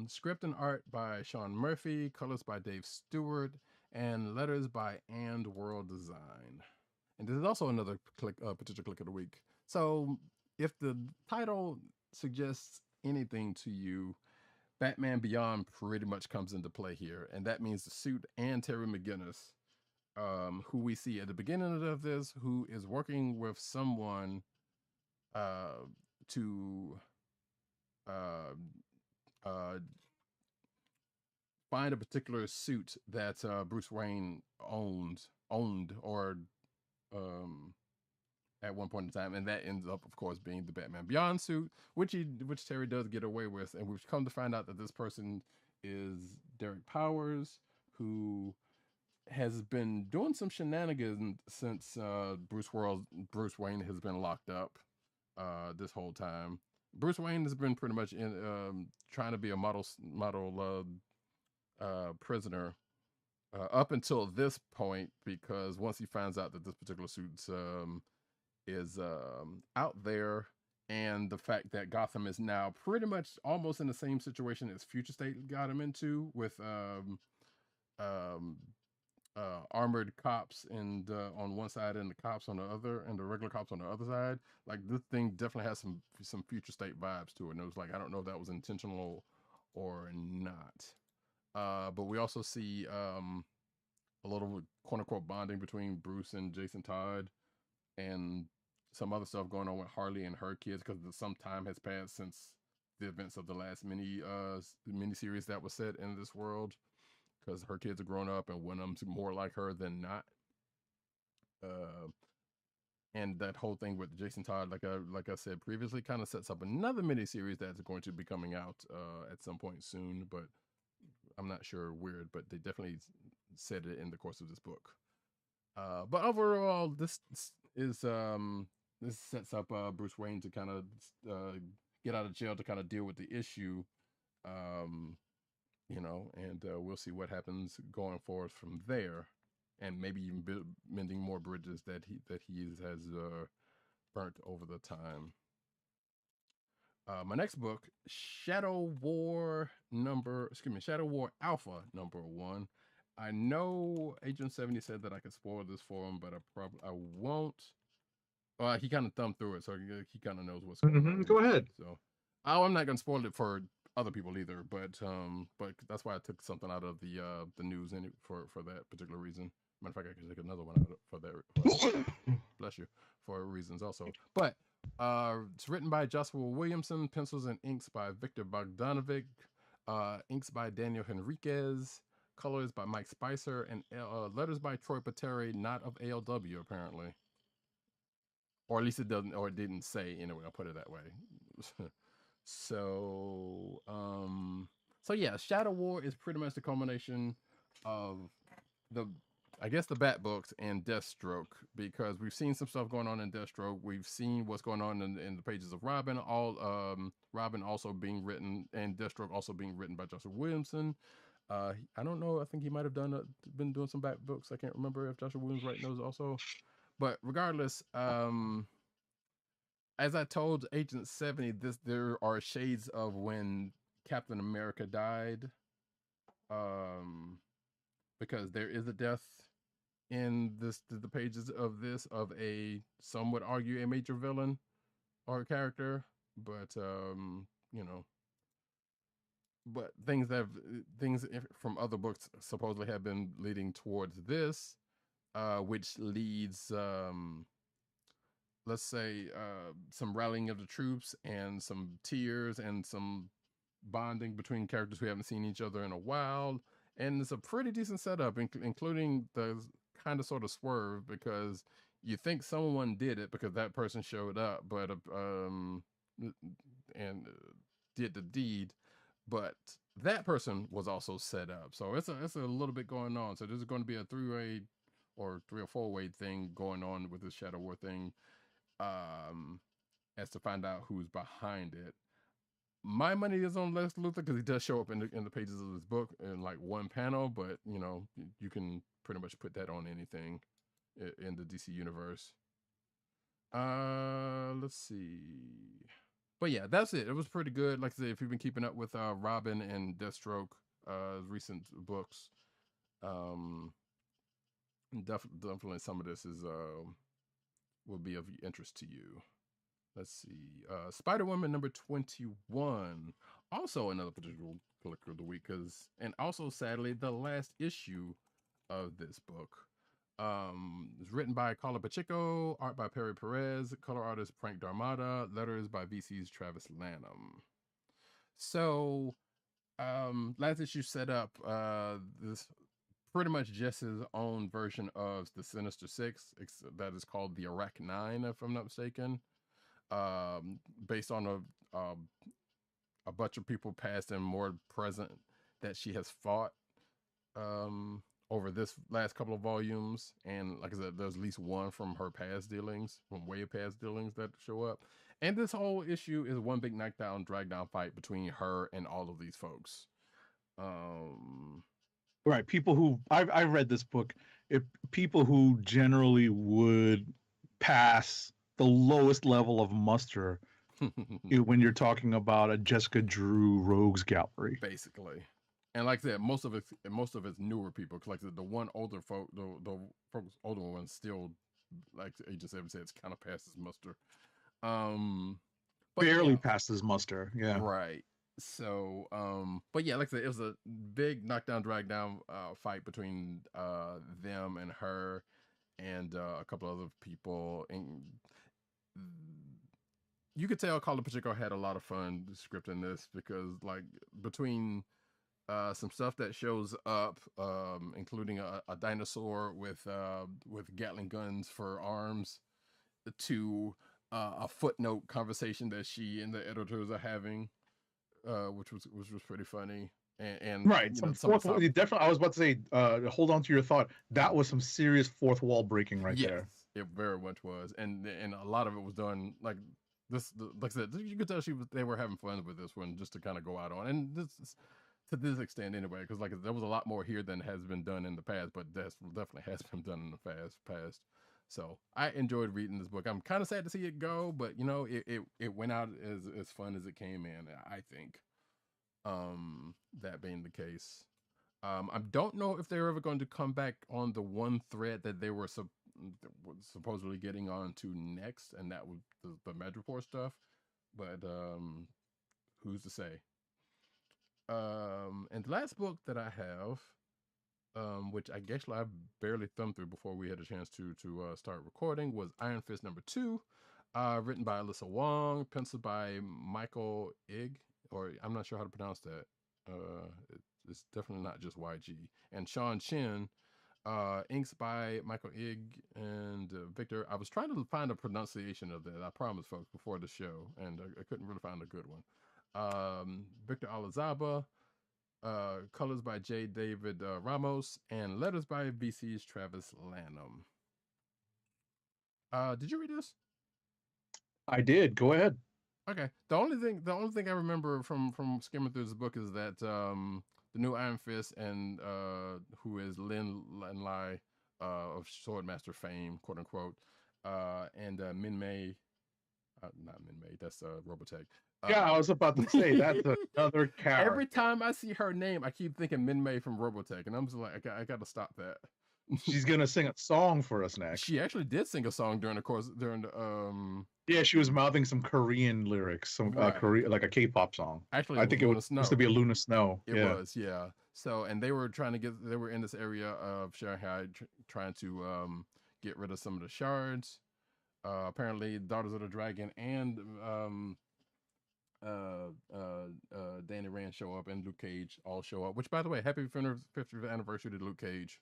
Script and art by Sean Murphy, colors by Dave Stewart, and letters by And World Design. And this is also another potential click of the week. So if the title suggests anything to you, Batman Beyond pretty much comes into play here. And that means the suit and Terry McGinnis, who we see at the beginning of this, who is working with someone to find a particular suit that Bruce Wayne owned or at one point in time, and that ends up, of course, being the Batman Beyond suit, which Terry does get away with, and we've come to find out that this person is Derek Powers, who has been doing some shenanigans since Bruce Wayne has been locked up this whole time. Bruce Wayne has been pretty much in trying to be a model prisoner up until this point, because once he finds out that this particular suit is out there, and the fact that Gotham is now pretty much almost in the same situation as Future State got him into, with armored cops and on one side and the cops on the other, and the regular cops on the other side. Like, this thing definitely has some Future State vibes to it, and it was like, I don't know if that was intentional or not. But we also see a little quote unquote bonding between Bruce and Jason Todd, and some other stuff going on with Harley and her kids, because some time has passed since the events of the last mini series that was set in this world, because her kids are grown up and one of them's more like her than not. And that whole thing with Jason Todd, like I said previously, kind of sets up another mini series that's going to be coming out at some point soon, but I'm not sure where, but they definitely said it in the course of this book. But overall, this sets up Bruce Wayne to kind of get out of jail to kind of deal with the issue, you know, and we'll see what happens going forward from there, and maybe even mending more bridges that he has burnt over the time. My next book, Shadow War Alpha #1. I know Agent 70 said that I could spoil this for him, but I won't. He kind of thumbed through it, so he kind of knows what's going on. Go ahead. So, I'm not gonna spoil it for other people either, but that's why I took something out of the news for that particular reason. Matter of fact, I can take another one out for that. Bless you, for reasons also. But it's written by Joshua Williamson, pencils and inks by Victor Bogdanovic, inks by Daniel Henriquez, colors by Mike Spicer, and letters by Troy Pateri, not of ALW apparently, or at least it doesn't, or it didn't say anyway. I'll put it that way. So yeah, Shadow War is pretty much the culmination of the Bat books and Deathstroke, because we've seen some stuff going on in Deathstroke. We've seen what's going on in the pages of Robin, Robin also being written, and Deathstroke also being written by Joshua Williamson. I don't know, I think he might have been doing some Bat books. I can't remember if Joshua Williams writing those also, but regardless, as I told Agent 70, there are shades of when Captain America died, because there is a death in the pages of this, of some would argue a major villain or character, but you know, but things from other books supposedly have been leading towards this, which leads let's say some rallying of the troops and some tears and some bonding between characters who haven't seen each other in a while. And it's a pretty decent setup, including the kind of sort of swerve, because you think someone did it because that person showed up, but and did the deed, but that person was also set up. So it's a little bit going on. So there's going to be a three or four-way thing going on with this Shadow War thing, as to find out who's behind it. My money is on Lex Luthor, because he does show up in the pages of this book in like one panel, but you know, you can pretty much put that on anything in the DC universe. Let's see. But yeah, that's it. It was pretty good. Like I said, if you've been keeping up with Robin and Deathstroke recent books, definitely some of this is will be of interest to you. Let's see. Spider-Woman number 21. Also another particular click of the week, and also sadly the last issue of this book. It's written by Carla Pacheco, art by Perry Perez, color artist Frank Darmada, letters by VC's Travis Lanham. So, last issue set up this pretty much Jess's own version of the Sinister Six, that is called the Iraq 9, if I'm not mistaken. Based on a bunch of people past and more present that she has fought over this last couple of volumes. And like I said, there's at least one from her past dealings, from way past dealings that show up. And this whole issue is one big knockdown, drag down fight between her and all of these folks. Right. People who I've read this book, people who generally would pass the lowest level of muster when you're talking about a Jessica Drew Rogues Gallery, basically. And like I said, most of it's newer people. Cause like the one older folk, the folks older ones still, like Agent 7 said, it's kind of past his muster. Barely passes muster. Yeah. Right. So, but yeah, like I said, it was a big knockdown, drag down fight between them and her and a couple other people. And you could tell Carla Pacheco had a lot of fun scripting this, because like between some stuff that shows up, including a dinosaur with Gatling guns for arms, to a footnote conversation that she and the editors are having, which was pretty funny. And right, you know, definitely. I was about to say, hold on to your thought. That was some serious fourth wall breaking right there. It very much was, and a lot of it was done like this. Like I said, you could tell they were having fun with this one, just to kind of go out on, and this is, to this extent anyway, because like there was a lot more here than has been done in the past, but that's definitely has been done in the past. So I enjoyed reading this book. I'm kind of sad to see it go, but you know, it went out as fun as it came in, I think. That being the case, I don't know if they're ever going to come back on the one thread that they were supposedly getting on to next, and that was the Madripoor stuff, but who's to say? And the last book that I have, which I guess I've barely thumbed through before we had a chance to start recording, was Iron Fist number 2, written by Alyssa Wong, penciled by Michael Ig, or I'm not sure how to pronounce that. It's definitely not just YG. And Sean Chin, inks by Michael Ig and Victor. I was trying to find a pronunciation of that, I promise folks, before the show, and I couldn't really find a good one. Victor Alazaba, colors by J. David Ramos, and letters by VC's Travis Lanham. Did you read this? I did. Go ahead. Okay. The only thing I remember from skimming through this book is that the new Iron Fist, and who is Lin Lai of Swordmaster fame, quote unquote, and Min Mei, not Min Mei, that's Robotech. Yeah, I was about to say that's another character. Every time I see her name, I keep thinking Min Mei from Robotech, and I'm just like, I got to stop that. She's gonna sing a song for us next. She actually did sing a song during the Yeah, she was mouthing some Korean lyrics, some Korean, like a K-pop song. Actually, I think it was supposed to be a Luna Snow. It was, yeah. So, and they were in this area of Shanghai trying to get rid of some of the shards. Apparently, Daughters of the Dragon and Danny Rand show up, and Luke Cage all show up. Which, by the way, happy 50th anniversary to Luke Cage.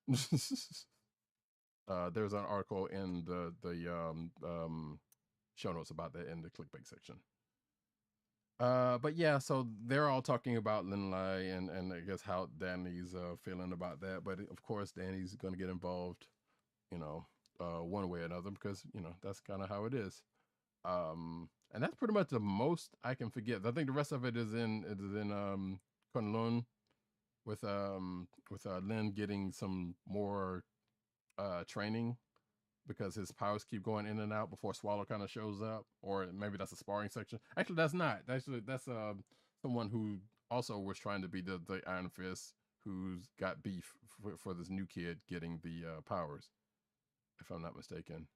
There's an article in the show notes about that in the clickbait section. But yeah, so they're all talking about Lin Lai and I guess how Danny's feeling about that. But of course, Danny's going to get involved, you know, one way or another, because you know that's kind of how it is. And that's pretty much the most I can forget. I think the rest of it is in Kunlun, with Lin getting some more training, because his powers keep going in and out before Swallow kind of shows up, or maybe that's a sparring section. Actually, that's not. Actually, that's someone who also was trying to be the Iron Fist, who's got beef for this new kid getting the powers, if I'm not mistaken.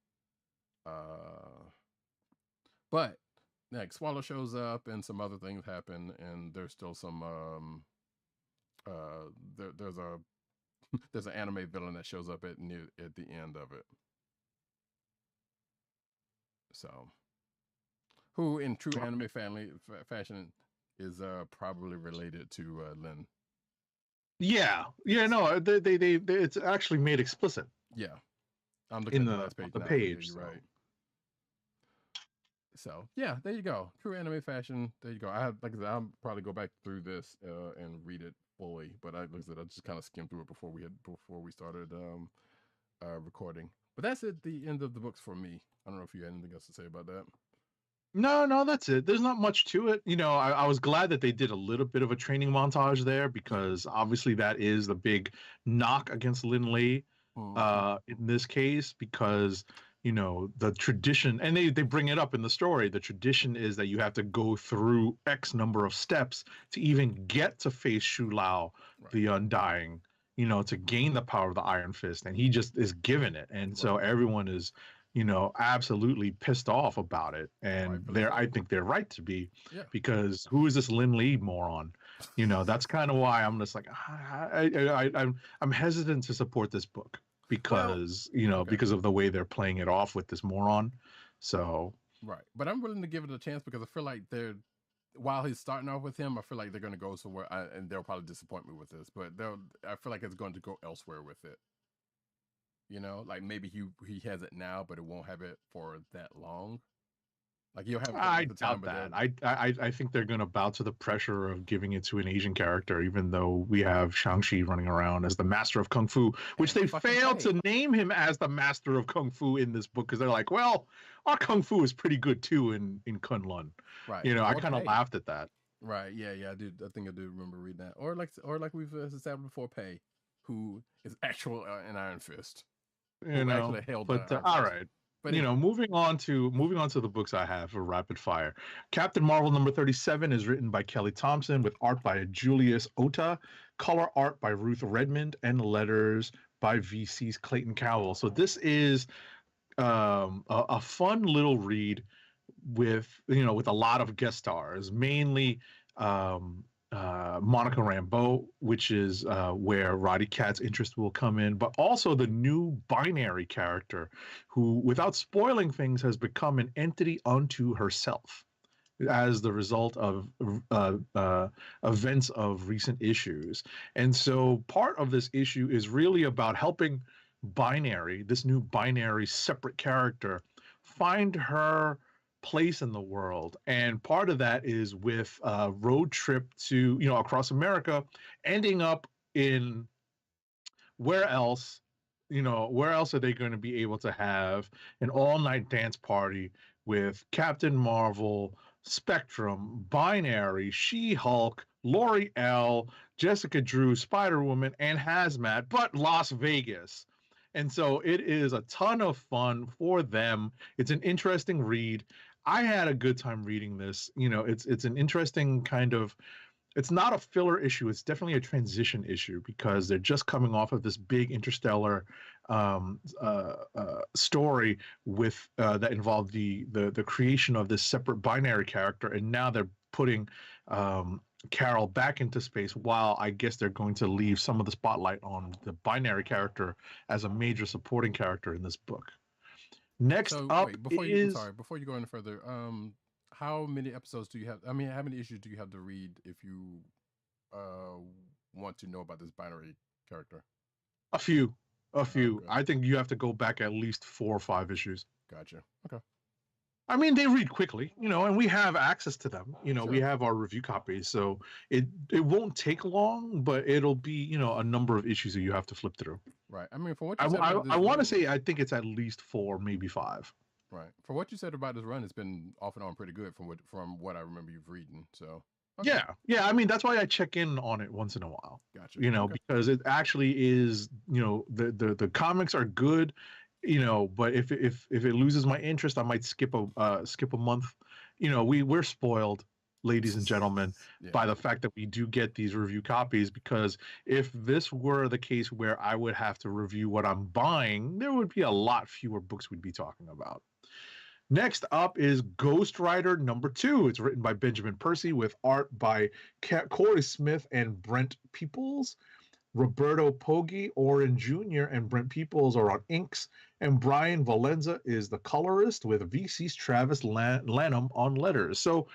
But next, Swallow shows up, and some other things happen, and there's still some there's a there's an anime villain that shows up at the end of it. So, who in true anime fashion is probably related to Lin. Yeah, no, they it's actually made explicit. Yeah, I'm looking in at the last page. the now. page, You're so. right. So yeah, there you go. True anime fashion. There you go. Like I said, I'll probably go back through this and read it fully. But like I said, I just kind of skimmed through it before we started recording. But that's at the end of the books for me. I don't know if you had anything else to say about that. No, that's it. There's not much to it. I was glad that they did a little bit of a training montage there, because obviously that is the big knock against Lin Lee in this case, because the tradition, and they bring it up in the story, the tradition is that you have to go through X number of steps to even get to face Shu Lao, the Undying, to gain the power of the Iron Fist, and he just is given it. And so everyone is absolutely pissed off about it, and I think they're right to be, because who is this Lin Lee moron? That's kind of why I'm just like, I'm hesitant to support this book, because because of the way they're playing it off with this moron. So but I'm willing to give it a chance, because I feel like while he's starting off with him, I feel like they're going to go somewhere, and they'll probably disappoint me with this, but I feel like it's going to go elsewhere with it. Like maybe he has it now, but it won't have it for that long. Like you'll have it I at the time, doubt that. I think they're going to bow to the pressure of giving it to an Asian character, even though we have Shang-Chi running around as the master of Kung Fu, which they failed to name him as the master of Kung Fu in this book, because they're like, well, our Kung Fu is pretty good too in Kunlun. Right. I kind of laughed at that. Right. Yeah. I did. I think I do remember reading that. Or like we've established before, Pei, who is actual an Iron Fist. But all right. But moving on to the books I have for rapid fire. Captain Marvel number 37 is written by Kelly Thompson, with art by Julius Ota, color art by Ruth Redmond, and letters by VC's Clayton Cowell. So this is a fun little read with a lot of guest stars, mainly Monica Rambeau, which is where Roddykat's interest will come in, but also the new binary character who, without spoiling things, has become an entity unto herself as the result of events of recent issues. And so part of this issue is really about helping Binary, this new binary separate character, find her place in the world. And part of that is with a road trip to across America, ending up in where else are they going to be able to have an all-night dance party with Captain Marvel, Spectrum, Binary, She-Hulk, L'Oreal, Jessica Drew, Spider-Woman, and Hazmat, but Las Vegas. And so it is a ton of fun for them. It's an interesting read. I had a good time reading this. It's an interesting kind of, it's not a filler issue. It's definitely a transition issue, because they're just coming off of this big interstellar story with that involved the creation of this separate binary character, and now they're putting Carol back into space, while I guess they're going to leave some of the spotlight on the binary character as a major supporting character in this book. Next up before you go any further, how many episodes do you have? I mean, how many issues do you have to read if you want to know about this binary character? A few. Okay. I think you have to go back at least 4 or 5 issues. Gotcha. Okay. I mean, they read quickly, and we have access to them. Sure. We have our review copies, so it won't take long, but it'll be a number of issues that you have to flip through. Right. I mean, for what you said I want to say, I think it's at least 4, maybe 5. Right. For what you said about this run, it's been off and on pretty good from what I remember you've reading. So. Okay. Yeah. I mean, that's why I check in on it once in a while. Gotcha. Because it actually is. The comics are good. But if it loses my interest, I might skip a month. We're spoiled. ladies and gentlemen, Yeah. by the fact that we do get these review copies, because if this were the case where I would have to review what I'm buying, there would be a lot fewer books we'd be talking about. Next up is Ghost Rider #2. It's written by Benjamin Percy with art by Corey Smith and Brent Peoples. Roberto Poggi, Oren Jr., and Brent Peoples are on inks, and Brian Valenza is the colorist with VC's Travis Lanham on letters. So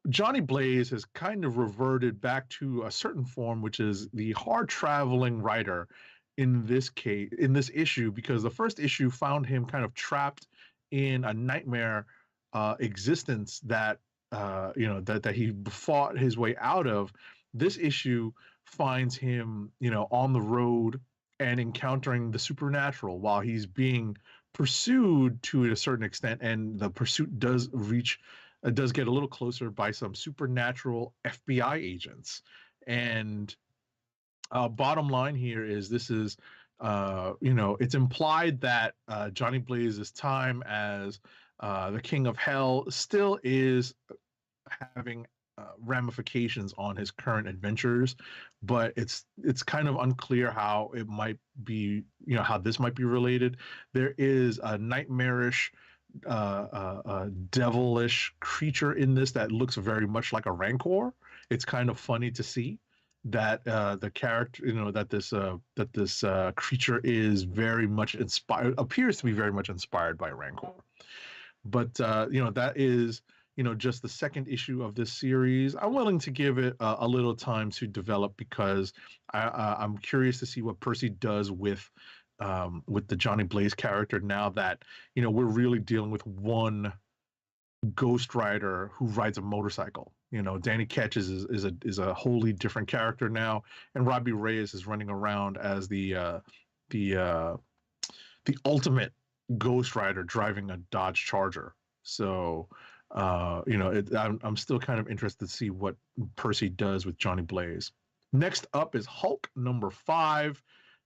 Johnny Blaze has kind of reverted back to a certain form, which is the hard-traveling writer in this case, in this issue, because the first issue found him kind of trapped in a nightmare existence that that he fought his way out of. This issue finds him, on the road and encountering the supernatural while he's being pursued to a certain extent, and the pursuit does get a little closer by some supernatural FBI agents. And bottom line here is this is, it's implied that Johnny Blaze's time as the King of Hell still is having ramifications on his current adventures, but it's kind of unclear how it might be, how this might be related. There is a nightmarish, devilish creature in this that looks very much like a Rancor. It's kind of funny to see that the character, that this creature is very much appears to be very much inspired by Rancor. But that is just the second issue of this series. I'm willing to give it a little time to develop, because I'm curious to see what Percy does with the Johnny Blaze character now that we're really dealing with one Ghost Rider who rides a motorcycle. Danny Ketch is a wholly different character now, and Robbie Reyes is running around as the ultimate Ghost Rider driving a Dodge Charger. So I'm still kind of interested to see what Percy does with Johnny Blaze. Next up is Hulk #5.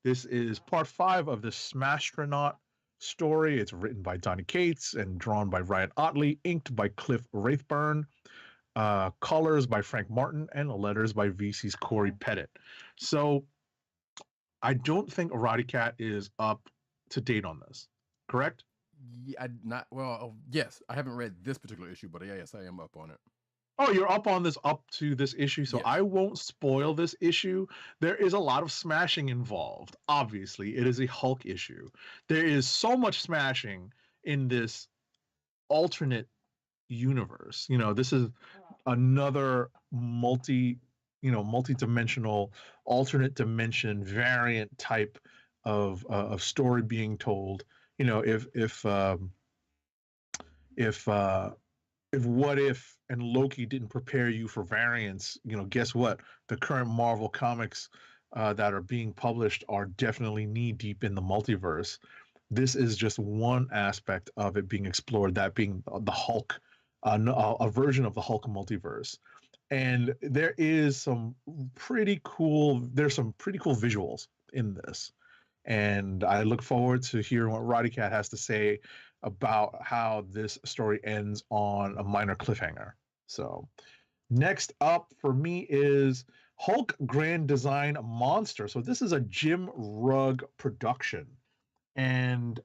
This is part 5 of the Smashtronaut story. It's written by Donny Cates and drawn by Ryan Ottley, inked by Cliff Rathburn, colors by Frank Martin, and letters by VC's Corey Pettit. So I don't think Roddykat is up to date on this, correct? Yeah, yes, I haven't read this particular issue, but yes, I am up on it. Oh, you're up to this issue, so yes. I won't spoil this issue. There is a lot of smashing involved. Obviously, it is a Hulk issue. There is so much smashing in this alternate universe. This is another multi-dimensional, alternate dimension variant type of story being told. If What If and Loki didn't prepare you for variants, guess what? The current Marvel comics that are being published are definitely knee deep in the multiverse. This is just one aspect of it being explored, that being the Hulk, a version of the Hulk multiverse. And there's some pretty cool visuals in this. And I look forward to hearing what Roddykat has to say about how this story ends on a minor cliffhanger. So next up for me is Hulk Grand Design Monster. So this is a Jim Rugg production. And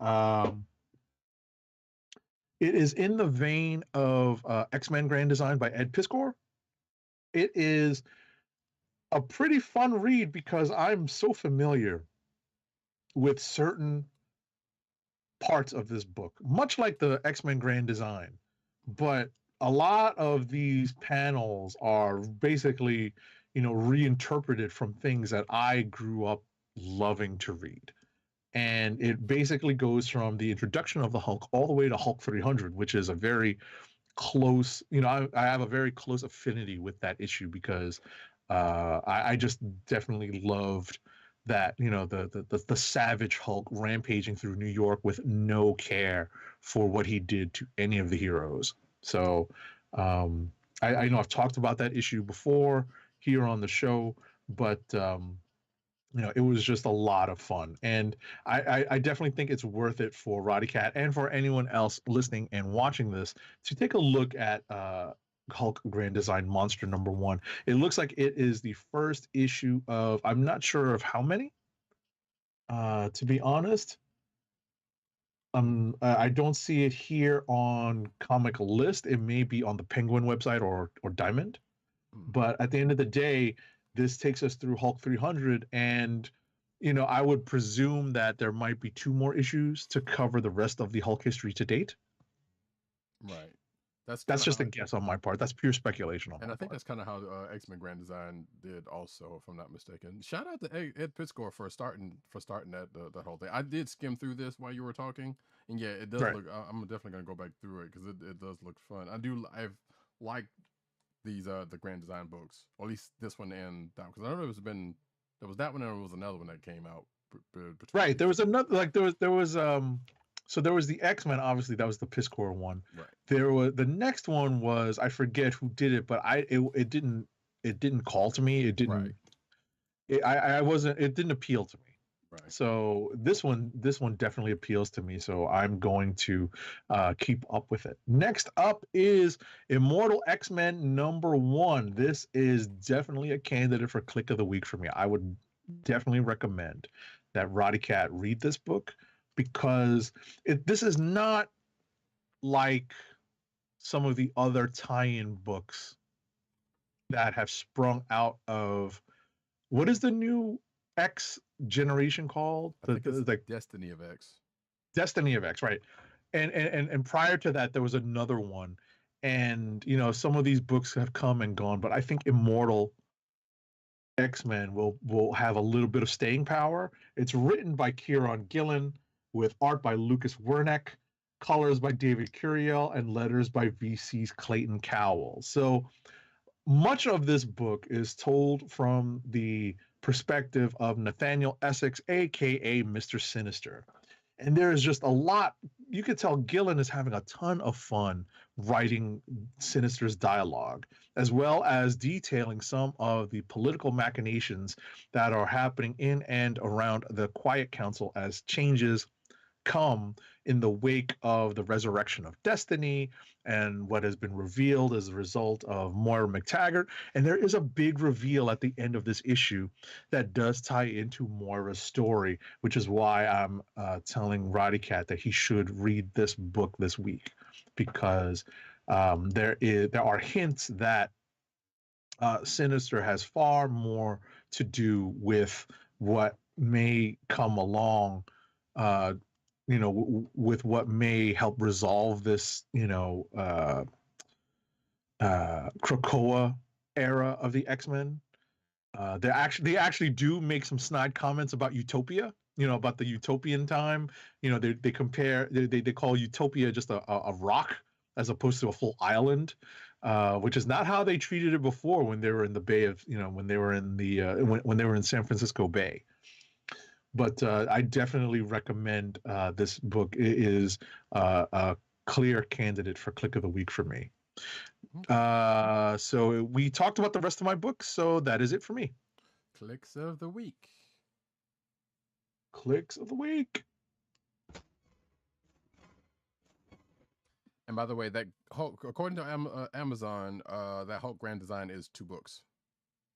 it is in the vein of X-Men Grand Design by Ed Piscor. It is a pretty fun read because I'm so familiar with certain parts of this book, much like the X-Men Grand Design, but a lot of these panels are basically, reinterpreted from things that I grew up loving to read. And it basically goes from the introduction of the Hulk all the way to Hulk 300, which is a very close, I have a very close affinity with that issue because I just definitely loved that, the savage Hulk rampaging through New York with no care for what he did to any of the heroes. So I know I've talked about that issue before here on the show, but it was just a lot of fun. And I definitely think it's worth it for Roddykat and for anyone else listening and watching this to take a look at Hulk Grand Design Monster number 1. It looks like it is the first issue of, I'm not sure of how many. To be honest, I don't see it here on Comic List. It may be on the Penguin website or Diamond. But at the end of the day, this takes us through Hulk 300, and I would presume that there might be 2 more issues to cover the rest of the Hulk history to date. Right. That's just a guess on my part. That's pure speculation on my part. And I think that's kind of how X-Men Grand Design did also, if I'm not mistaken. Shout out to Ed Piscor for starting that whole thing. I did skim through this while you were talking, and yeah, it does look. I'm definitely gonna go back through it because it does look fun. I've liked these the Grand Design books, or at least this one and that, because I know there was that one and there was another one that came out. Right, there was another, there was so there was the X-Men, obviously that was the Piscor one. Right. There was the next one was, I forget who did it, but it didn't call to me. It didn't. Right. It didn't appeal to me. Right. So this one definitely appeals to me. So I'm going to keep up with it. Next up is Immortal X-Men number 1. This is definitely a candidate for Click of the Week for me. I would definitely recommend that Roddykat read this book, because this is not like some of the other tie-in books that have sprung out of, what is the new X generation called? I think it's like Destiny of X. Destiny of X, right? And prior to that, there was another one, and some of these books have come and gone, but I think Immortal X-Men will have a little bit of staying power. It's written by Kieron Gillen, with art by Lucas Werneck, colors by David Curiel, and letters by VC's Clayton Cowell. So much of this book is told from the perspective of Nathaniel Essex, aka Mr. Sinister. And there is just a lot. You could tell Gillen is having a ton of fun writing Sinister's dialogue, as well as detailing some of the political machinations that are happening in and around the Quiet Council as changes come in the wake of the resurrection of Destiny and what has been revealed as a result of Moira McTaggart. And there is a big reveal at the end of this issue that does tie into Moira's story, which is why I'm telling Roddykat that he should read this book this week, because there are hints that Sinister has far more to do with what may come along, with what may help resolve this, Krakoa era of the X-Men. They actually do make some snide comments about Utopia, about the utopian time. They compare, they call Utopia just a rock as opposed to a full island, which is not how they treated it before when they were in the Bay of, when they were in the when they were in San Francisco Bay. But I definitely recommend this book. It is a clear candidate for Click of the Week for me. So we talked about the rest of my books, so that is it for me. Clicks of the Week. Clicks of the Week. And by the way, that Hulk, according to Amazon, that Hulk Grand Design is 2 books.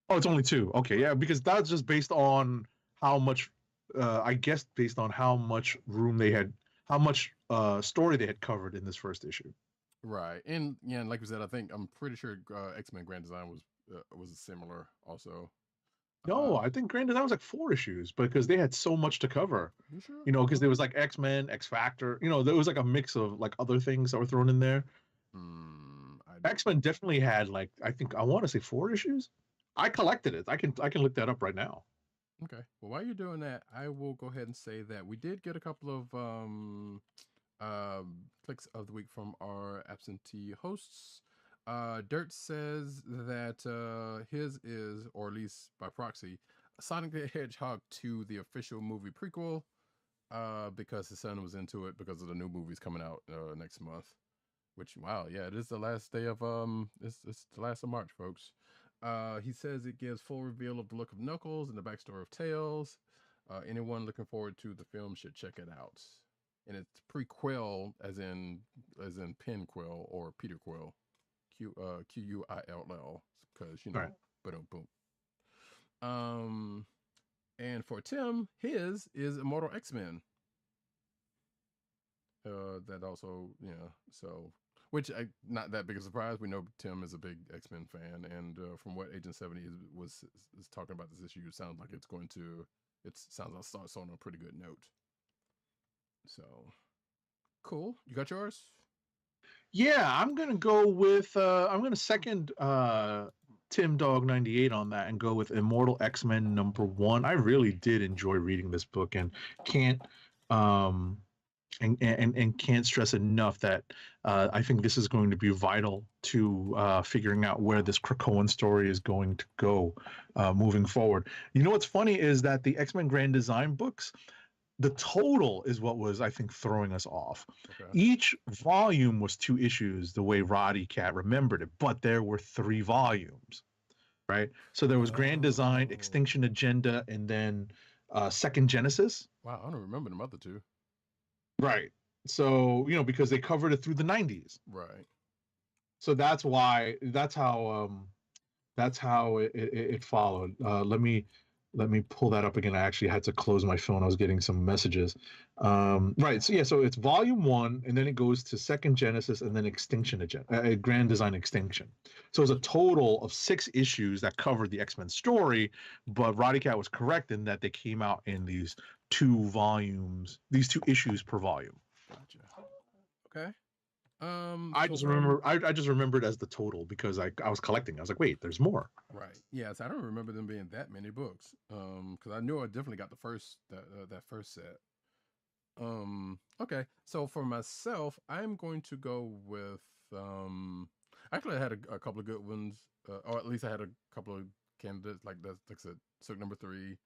Oh, it's only 2. Okay, yeah, because that's just based on how much, I guess, based on how much room they had, how much story they had covered in this first issue. Right, and yeah, and like we said, I'm pretty sure X-Men Grand Design was similar also. No, I think Grand Design was like 4 issues because they had so much to cover. You sure? Because there was like X-Men, X Factor. There was like a mix of like other things that were thrown in there. X-Men definitely had like, I want to say 4 issues. I collected it. I can look that up right now. Okay. Well, while you're doing that, I will go ahead and say that we did get a couple of clicks of the week from our absentee hosts. Dirt says that his is, or at least by proxy, Sonic the Hedgehog 2, the official movie prequel, because his son was into it because of the new movies coming out next month. Which, wow, yeah, it is the last day of it's the last of March, folks. He says it gives full reveal of the look of Knuckles and the backstory of Tails. Anyone looking forward to the film should check it out. And it's prequel, as in Pen Quill or Peter Quill. Quill, because Right. boom. And for Tim, his is Immortal X-Men. That also, so which not that big a surprise. We know Tim is a big X-Men fan, and from what Agent 70 is talking about this issue, it sounds like it sounds like it starts on a pretty good note. So cool. You got yours? Yeah, I'm gonna go with I'm gonna second Tim Dog 98 on that and go with Immortal X-Men #1. I really did enjoy reading this book and can't and can't stress enough that I think this is going to be vital to figuring out where this Krakoan story is going to go moving forward. You know what's funny is that the X-Men Grand Design books, the total is what was, I think, throwing us off. Okay. Each volume was 2 issues, the way Roddykat remembered it, but there were 3 volumes, right? So there was Grand Design, Extinction Agenda, and then Second Genesis. Wow, I don't remember the other 2. Right. So, because they covered it through the 90s. Right. So that's how it followed. Let me pull that up again. I actually had to close my phone. I was getting some messages. Right. So so it's volume 1, and then it goes to Second Genesis, and then Extinction Agenda, Grand Design Extinction. So it's a total of 6 issues that covered the X-Men story. But Roddykat was correct in that they came out in these 2 volumes, these 2 issues per volume. Gotcha. Okay. I just remembered as the total because I was collecting. I was like, wait, there's more. Right. Yes, I don't remember them being that many books. Because I knew I definitely got the first that first set. Okay. So for myself, I'm going to go with actually I had a couple of good ones, or at least I had a couple of candidates like that. Like I said, Silk number 3,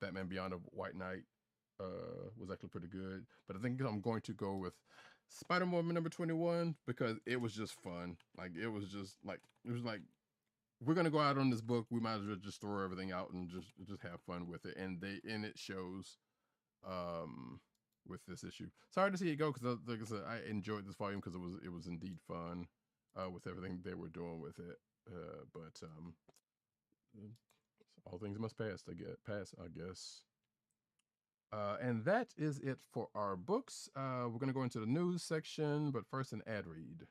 Batman Beyond the White Knight was actually pretty good. But I think I'm going to go with Spider-Man number 21 because it was just fun. Like it was like we're gonna go out on this book. We might as well just throw everything out and just have fun with it. And it shows with this issue. Sorry to see it go because like I said, I enjoyed this volume because it was indeed fun with everything they were doing with it. But all things must pass. I guess. And that is it for our books. We're going to go into the news section, but first an ad read.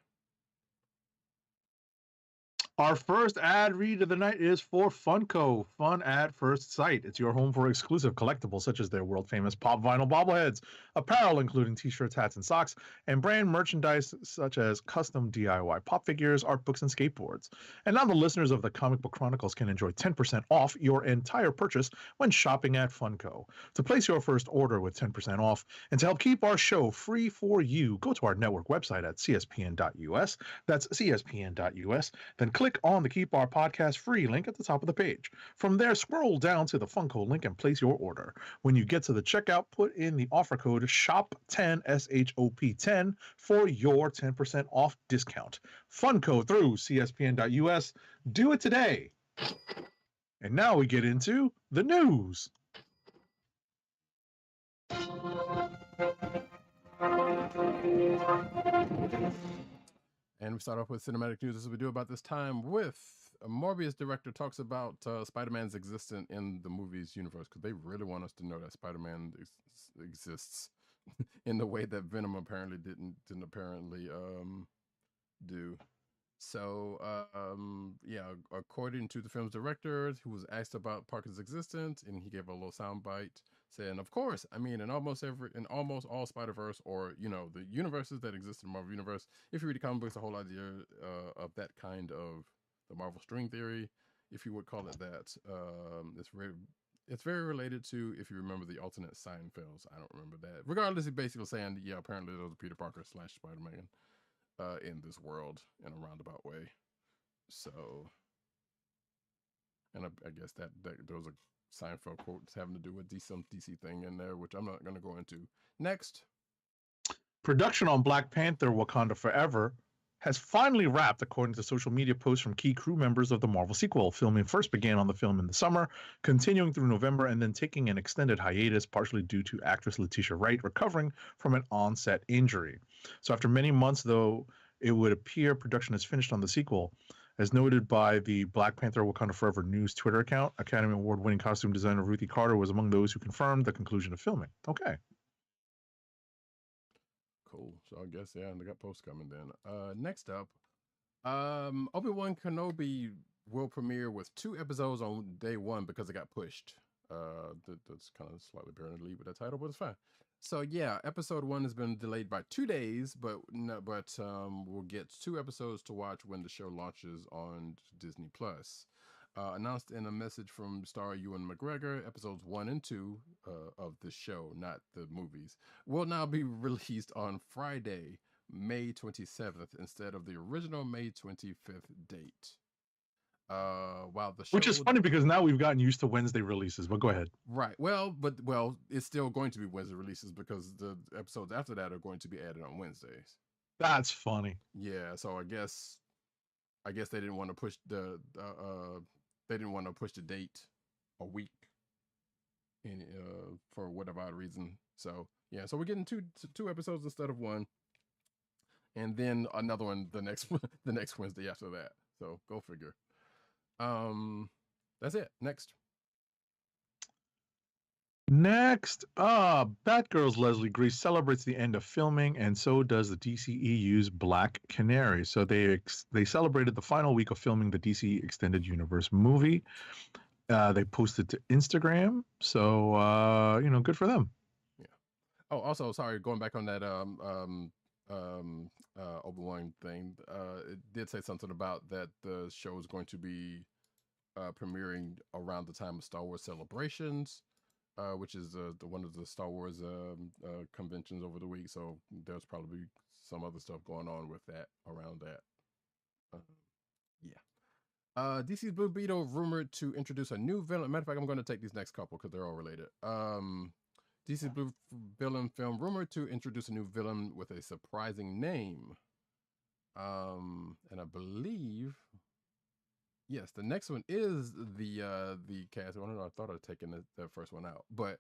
Our first ad read of the night is for Funko, Fun at First Sight. It's your home for exclusive collectibles such as their world-famous pop vinyl bobbleheads, apparel including t-shirts, hats, and socks, and brand merchandise such as custom DIY pop figures, art books, and skateboards. And now the listeners of the Comic Book Chronicles can enjoy 10% off your entire purchase when shopping at Funko. To place your first order with 10% off and to help keep our show free for you, go to our network website at cspn.us. That's cspn.us. Then click on the Keep Our Podcast Free link at the top of the page. From there, scroll down to the Funko link and place your order. When you get to the checkout, put in the offer code SHOP10, SHOP10, for your 10% off discount. Funko through cspn.us. Do it today. And now we get into the news. And we start off with cinematic news as we do about this time with a Morbius director talks about Spider-Man's existence in the movie's universe because they really want us to know that Spider-Man exists in the way that Venom apparently didn't apparently do. So yeah, according to the film's director, who was asked about Parker's existence, and he gave a little soundbite saying, "Of course, I mean, in almost all Spider-Verse, or the universes that exist in the Marvel universe, if you read the comic books, the whole idea of that kind of the Marvel string theory, if you would call it that, it's very related to, if you remember, the alternate Seinfelds. I don't remember that. Regardless, he's basically saying, yeah, apparently there was a Peter Parker / Spider-Man in this world in a roundabout way. So, and I guess that there was a Seinfeld quote having to do with some DC thing in there, which I'm not going to go into. Next. Production on Black Panther Wakanda Forever has finally wrapped, according to social media posts from key crew members of the Marvel sequel. Filming first began on the film in the summer, continuing through November, and then taking an extended hiatus, partially due to actress Letitia Wright recovering from an onset injury. So after many months, though, it would appear production is finished on the sequel. As noted by the Black Panther Wakanda Forever News Twitter account, Academy Award-winning costume designer Ruthie Carter was among those who confirmed the conclusion of filming. Okay. Cool. So I guess, yeah, they got posts coming then. Next up, Obi-Wan Kenobi will premiere with 2 episodes on day 1 because it got pushed. That's kind of slightly bearing to leave with that title, but it's fine. So yeah, episode 1 has been delayed by 2 days, but we'll get 2 episodes to watch when the show launches on Disney Plus. Announced in a message from star Ewan McGregor, episodes 1 and 2 of the show, not the movies, will now be released on Friday, May 27th, instead of the original May 25th date. While the show, which is funny because now we've gotten used to Wednesday releases, but go ahead. Right. Well, it's still going to be Wednesday releases because the episodes after that are going to be added on Wednesdays. That's funny. Yeah. So I guess they didn't want to push the date a week for whatever odd reason. So yeah. So we're getting two episodes instead of 1, and then another one the next Wednesday after that. So go figure. That's it. Next, Batgirl's Leslie Grease celebrates the end of filming, and so does the DCEU's Black Canary. So they celebrated the final week of filming the DC Extended Universe movie. They posted to Instagram, so good for them. Yeah. Oh, also, sorry, going back on that Obi-Wan thing. It did say something about that the show is going to be premiering around the time of Star Wars celebrations, which is one of the Star Wars conventions over the week. So there's probably some other stuff going on with that around that. Yeah. DC's Blue Beetle rumored to introduce a new villain. Matter of fact, I'm going to take these next couple because they're all related. DC's Blue Villain film rumored to introduce a new villain with a surprising name. And I believe, yes, the next one is the cast. I don't know. I thought I'd taken the first one out, but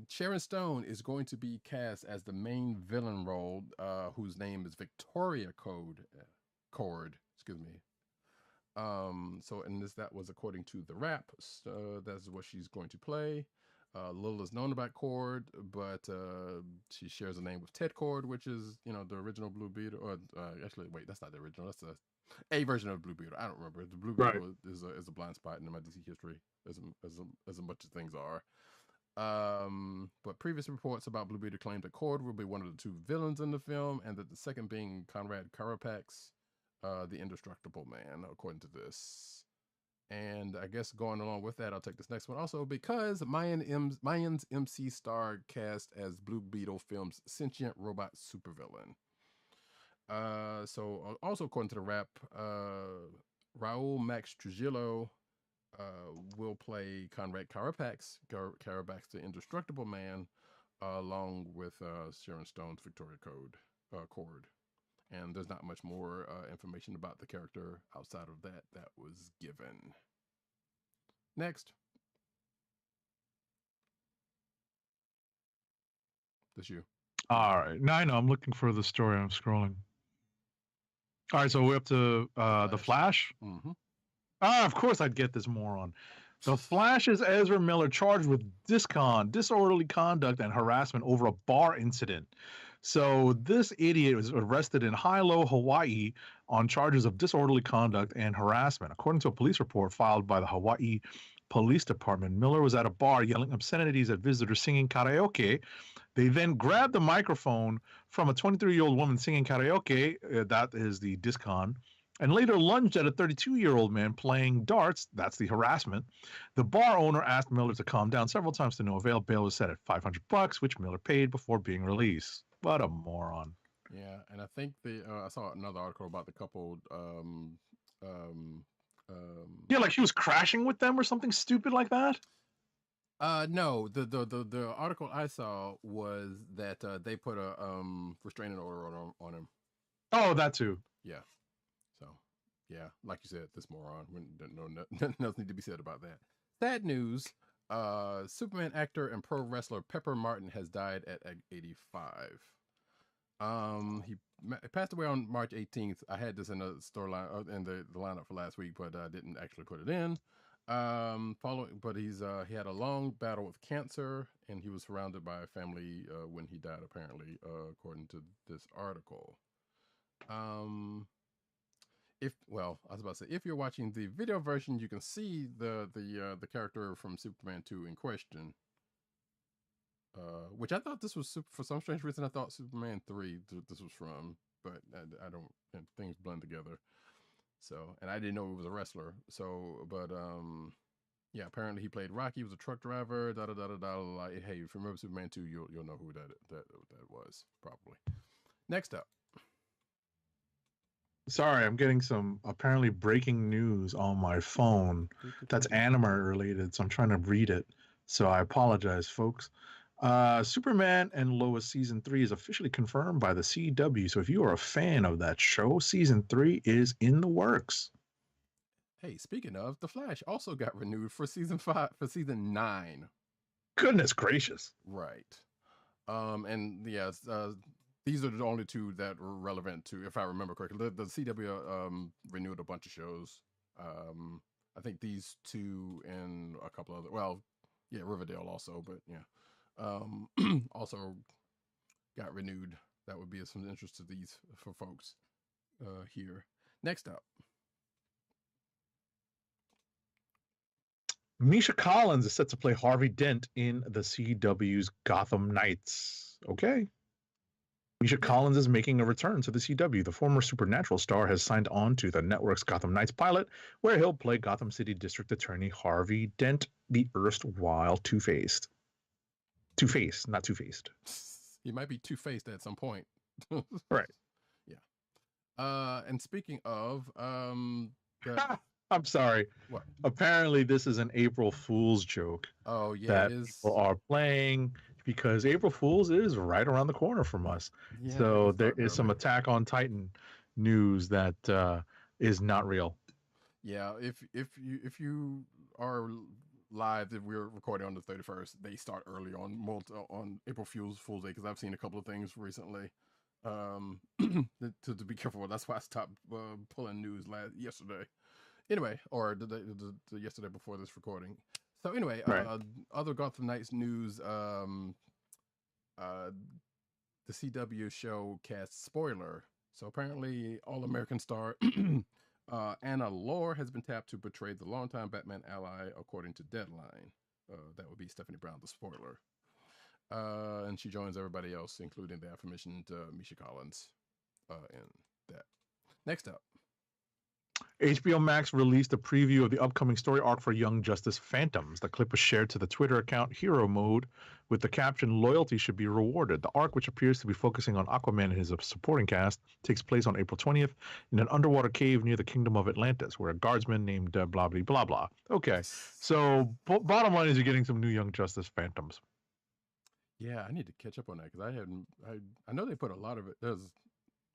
Sharon Stone is going to be cast as the main villain role, whose name is Victoria Cord. Excuse me. So, and that was according to the Wrap. That's what she's going to play. Little is known about Cord, but she shares a name with Ted Cord, which is, the original Blue Beetle. Or actually, wait, that's not the original. That's a version of Blue Beetle. I don't remember. The Blue Beetle is a blind spot in my DC history, as much as things are. But previous reports about Blue Beetle claimed that Cord will be one of the 2 villains in the film, and that the second being Conrad Carapax, the Indestructible Man, according to this. And I guess going along with that, I'll take this next one also because Mayans MC star cast as Blue Beetle film's sentient robot supervillain. So also according to the Wrap, Raul Max Trujillo will play Conrad Carapax, the Indestructible Man, along with Sharon Stone's Victoria Cord. And there's not much more information about the character outside of that was given. Next. That's you. All right. Now I know. I'm looking for the story. I'm scrolling. All right. So we're up to The Flash. Mm-hmm. Of course I'd get this moron. The Flash is Ezra Miller charged with disorderly conduct, and harassment over a bar incident. So this idiot was arrested in Hilo, Hawaii on charges of disorderly conduct and harassment. According to a police report filed by the Hawaii Police Department, Miller was at a bar yelling obscenities at visitors singing karaoke. They then grabbed the microphone from a 23-year-old woman singing karaoke, that is the discon, and later lunged at a 32-year-old man playing darts, that's the harassment. The bar owner asked Miller to calm down several times to no avail. Bail was set at $500, which Miller paid before being released. What a moron. Yeah, and I think I saw another article about the couple. Yeah, like he was crashing with them or something stupid like that. No, the article I saw was that they put a restraining order on him. Oh, that too. Yeah. So, yeah, like you said, this moron. Nothing else need to be said about that. Sad news. Superman actor and pro wrestler Pepper Martin has died at 85. He passed away on March 18th. I had this in the storyline in the lineup for last week, but I didn't actually put it in. But he had a long battle with cancer, and he was surrounded by a family when he died. Apparently, according to this article. I was about to say, if you're watching the video version, you can see the character from Superman 2 in question. Which I thought this was for some strange reason. I thought Superman 3 this was from, but I don't. And things blend together. So, and I didn't know he was a wrestler. So, but yeah, apparently he played Rocky. He was a truck driver. Hey, if you remember Superman 2, you'll know who that was probably. Next up. Sorry, I'm getting some apparently breaking news on my phone. That's anime related, so I'm trying to read it. So I apologize, folks. Superman and Lois season 3 is officially confirmed by the CW. So if you are a fan of that show, season 3 is in the works. Hey, speaking of, The Flash also got renewed for season 9. Goodness gracious! Right. And yes, these are the only two that were relevant to, if I remember correctly. The CW renewed a bunch of shows. I think these two and a couple other. Well, yeah, Riverdale also, but yeah. Also got renewed. That would be of some interest to these for folks here. Next up, Misha Collins is set to play Harvey Dent in the CW's Gotham Knights. Okay. Misha Collins is making a return to the CW. The former Supernatural star has signed on to the network's Gotham Knights pilot, where he'll play Gotham City District Attorney Harvey Dent, the erstwhile Two-Faced. Two-Faced, not Two-Faced. He might be two-faced at some point. Right. Yeah. And speaking of, I'm sorry. What? Apparently, this is an April Fool's joke. Oh yeah, that people are playing because April Fool's is right around the corner from us. Yeah, so there is some Attack on Titan news that is not real. Yeah, if you are live, if we're recording on the 31st, they start early on April Fool's Day, because I've seen a couple of things recently to be careful. That's why I stopped pulling news yesterday. Anyway, or the yesterday before this recording. So anyway, right. Other Gotham Knights news. The CW show cast spoiler. So apparently, All-American star Anna Lore has been tapped to portray the longtime Batman ally, according to Deadline. That would be Stephanie Brown, the spoiler. And she joins everybody else, including the aforementioned Misha Collins in that. Next up. HBO Max released a preview of the upcoming story arc for Young Justice Phantoms. The clip was shared to the Twitter account Hero Mode with the caption, "Loyalty should be rewarded." The arc, which appears to be focusing on Aquaman and his supporting cast, takes place on April 20th in an underwater cave near the Kingdom of Atlantis, where a guardsman named blah, blah, blah, blah. Okay, so bottom line is you're getting some new Young Justice Phantoms. Yeah, I need to catch up on that, because I know they put a lot of it. There's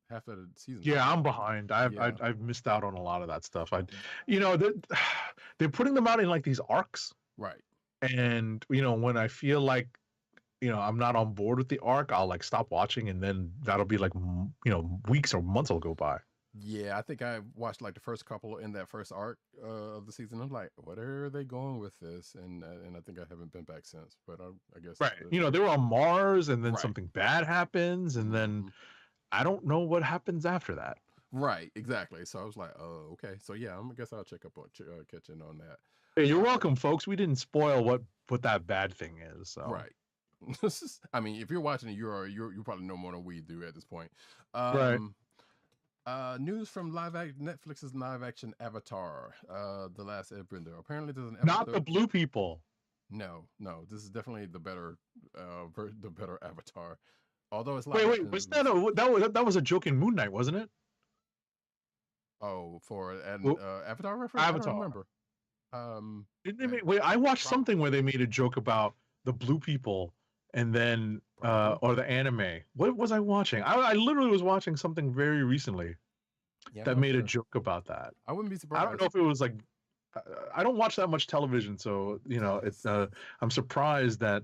half of the season. Yeah, I'm behind. I've missed out on a lot of that stuff. They're putting them out in like these arcs, right? And when I feel like I'm not on board with the arc, I'll like stop watching, and then that'll be like weeks or months will go by. Yeah, I think I watched like the first couple in that first arc of the season. I'm like, what are they going with this? And I think I haven't been back since. But I guess right. They were on Mars, and then something bad happens, and then I don't know what happens after that. Right, exactly. So I was like, oh, okay. So yeah, I guess I'll check up on catching on that. Hey, you're welcome, folks. We didn't spoil what that bad thing is. So. Right. I mean, if you're watching it, you probably know more than we do at this point. Right. News from Netflix's live action Avatar, The Last Airbender. Apparently, there's an episode. Not the blue people. No. This is definitely the better Avatar. Although it's wait, was that was a joke in Moon Knight, wasn't it? Oh, for an Avatar reference? Avatar. I don't remember. Didn't they wait, I watched something where they made a joke about the blue people, and then or the anime. What was I watching? I literally was watching something very recently that made a joke about that. I wouldn't be surprised. I don't know if it was like I don't watch that much television, so it's I'm surprised that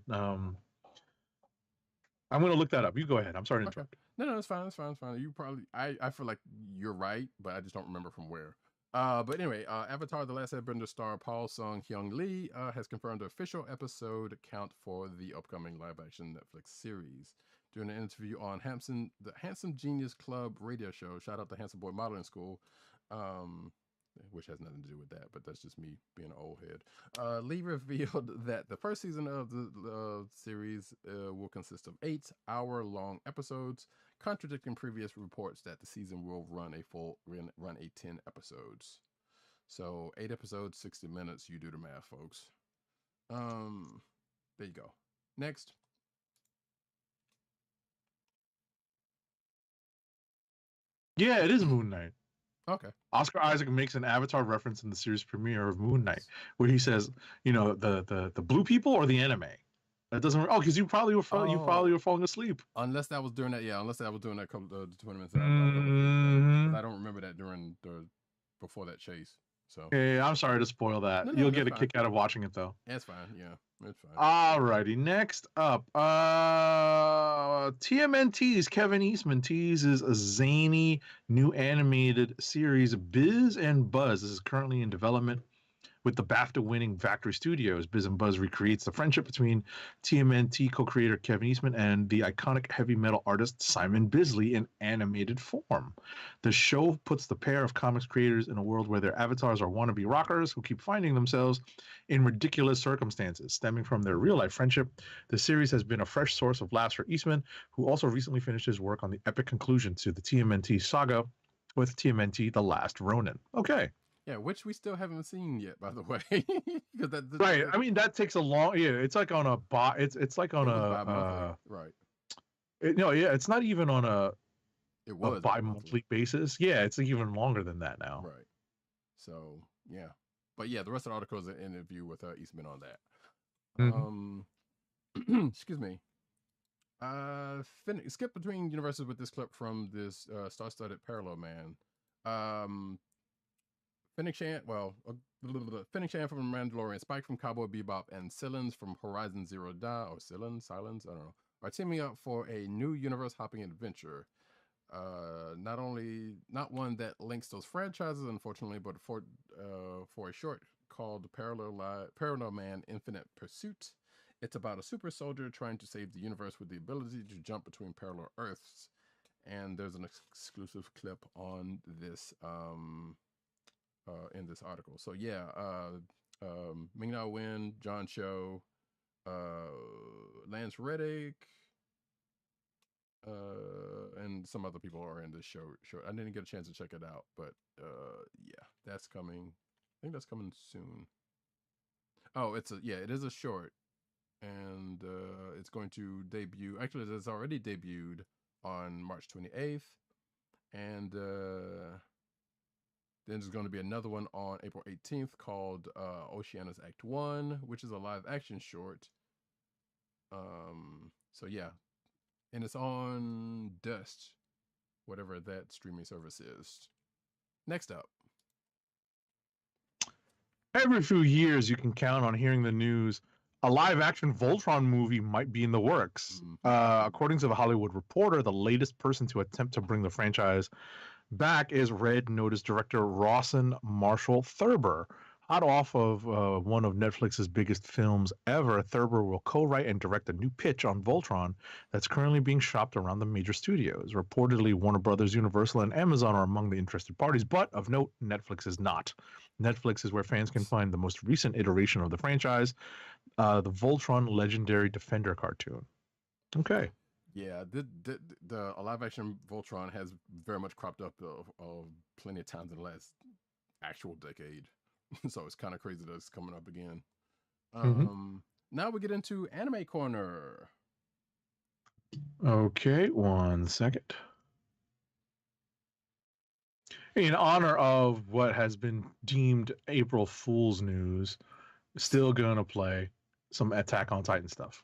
I'm going to look that up. You go ahead. I'm sorry to interrupt. No, it's fine. It's fine. It's fine. You probably, I feel like you're right, but I just don't remember from where. But anyway, Avatar: The Last Airbender star Paul Sung Hyung Lee has confirmed the official episode count for the upcoming live-action Netflix series. During an interview on the Handsome Genius Club radio show, shout out to Handsome Boy Modeling School, which has nothing to do with that, but that's just me being an old head. Lee revealed that the first season of the series will consist of 8-hour-long episodes, contradicting previous reports that the season will run 10 episodes. So 8 episodes, 60 minutes. You do the math, folks. There you go. Next. Yeah, it is Moon Knight. Okay. Oscar Isaac makes an Avatar reference in the series premiere of Moon Knight, where he says, you know, the blue people or the anime. That doesn't. Oh, because you probably were falling asleep. Unless that was during that. Yeah, unless that was during that couple of 20 minutes. I don't remember that before that chase. So. Hey, I'm sorry to spoil that. No, You'll get a kick out of watching it, though. That's fine. Yeah, it's fine. Alrighty, next up, TMNT's Kevin Eastman teases a zany new animated series, Biz and Buzz. This is currently in development with the BAFTA-winning Factory Studios. Biz and Buzz recreates the friendship between TMNT co-creator Kevin Eastman and the iconic heavy metal artist Simon Bisley in animated form. The show puts the pair of comics creators in a world where their avatars are wannabe rockers who keep finding themselves in ridiculous circumstances. Stemming from their real-life friendship, the series has been a fresh source of laughs for Eastman, who also recently finished his work on the epic conclusion to the TMNT saga with TMNT The Last Ronin. Okay. Yeah, which we still haven't seen yet, by the way. Right. I mean, that takes a long. Yeah, it's like on a It's like on a right. It's not even on a bi-monthly basis. Yeah, it's even longer than that now. Right. So yeah, but yeah, the rest of the article is an interview with Eastman on that. Excuse me. Skip between universes with this clip from this star-studded Parallel Man. Fennec Shan from Mandalorian, Spike from Cowboy Bebop, and Sillins from Horizon Zero Dawn, or Silence, I don't know, are teaming up for a new universe-hopping adventure. Not one that links those franchises, unfortunately, but for a short called Parallel Man Infinite Pursuit. It's about a super soldier trying to save the universe with the ability to jump between parallel Earths. And there's an exclusive clip on this in this article. So yeah, Ming-Na Wen, John Cho, Lance Reddick, and some other people are in this show. I didn't get a chance to check it out, but yeah, that's coming. I think that's coming soon. Oh, it is a short, and it's going to debut. Actually, it's already debuted on March 28th, and then there's going to be another one on April 18th called Oceanus Act 1, which is a live action short. So yeah, and it's on Dust, whatever that streaming service is. Next up. Every few years, you can count on hearing the news a live-action Voltron movie might be in the works. According to The Hollywood Reporter, the latest person to attempt to bring the franchise back is Red Notice director Rawson Marshall Thurber. Hot off of one of Netflix's biggest films ever, Thurber will co-write and direct a new pitch on Voltron that's currently being shopped around the major studios. Reportedly, Warner Brothers, Universal, and Amazon are among the interested parties, but of note, Netflix is not. Netflix is where fans can find the most recent iteration of the franchise, the Voltron Legendary Defender cartoon. Okay. Yeah, the live action Voltron has very much cropped up plenty of times in the last actual decade. So it's kind of crazy that it's coming up again. Now we get into Anime Corner. Okay, 1 second. In honor of what has been deemed April Fool's news, still gonna play some Attack on Titan stuff.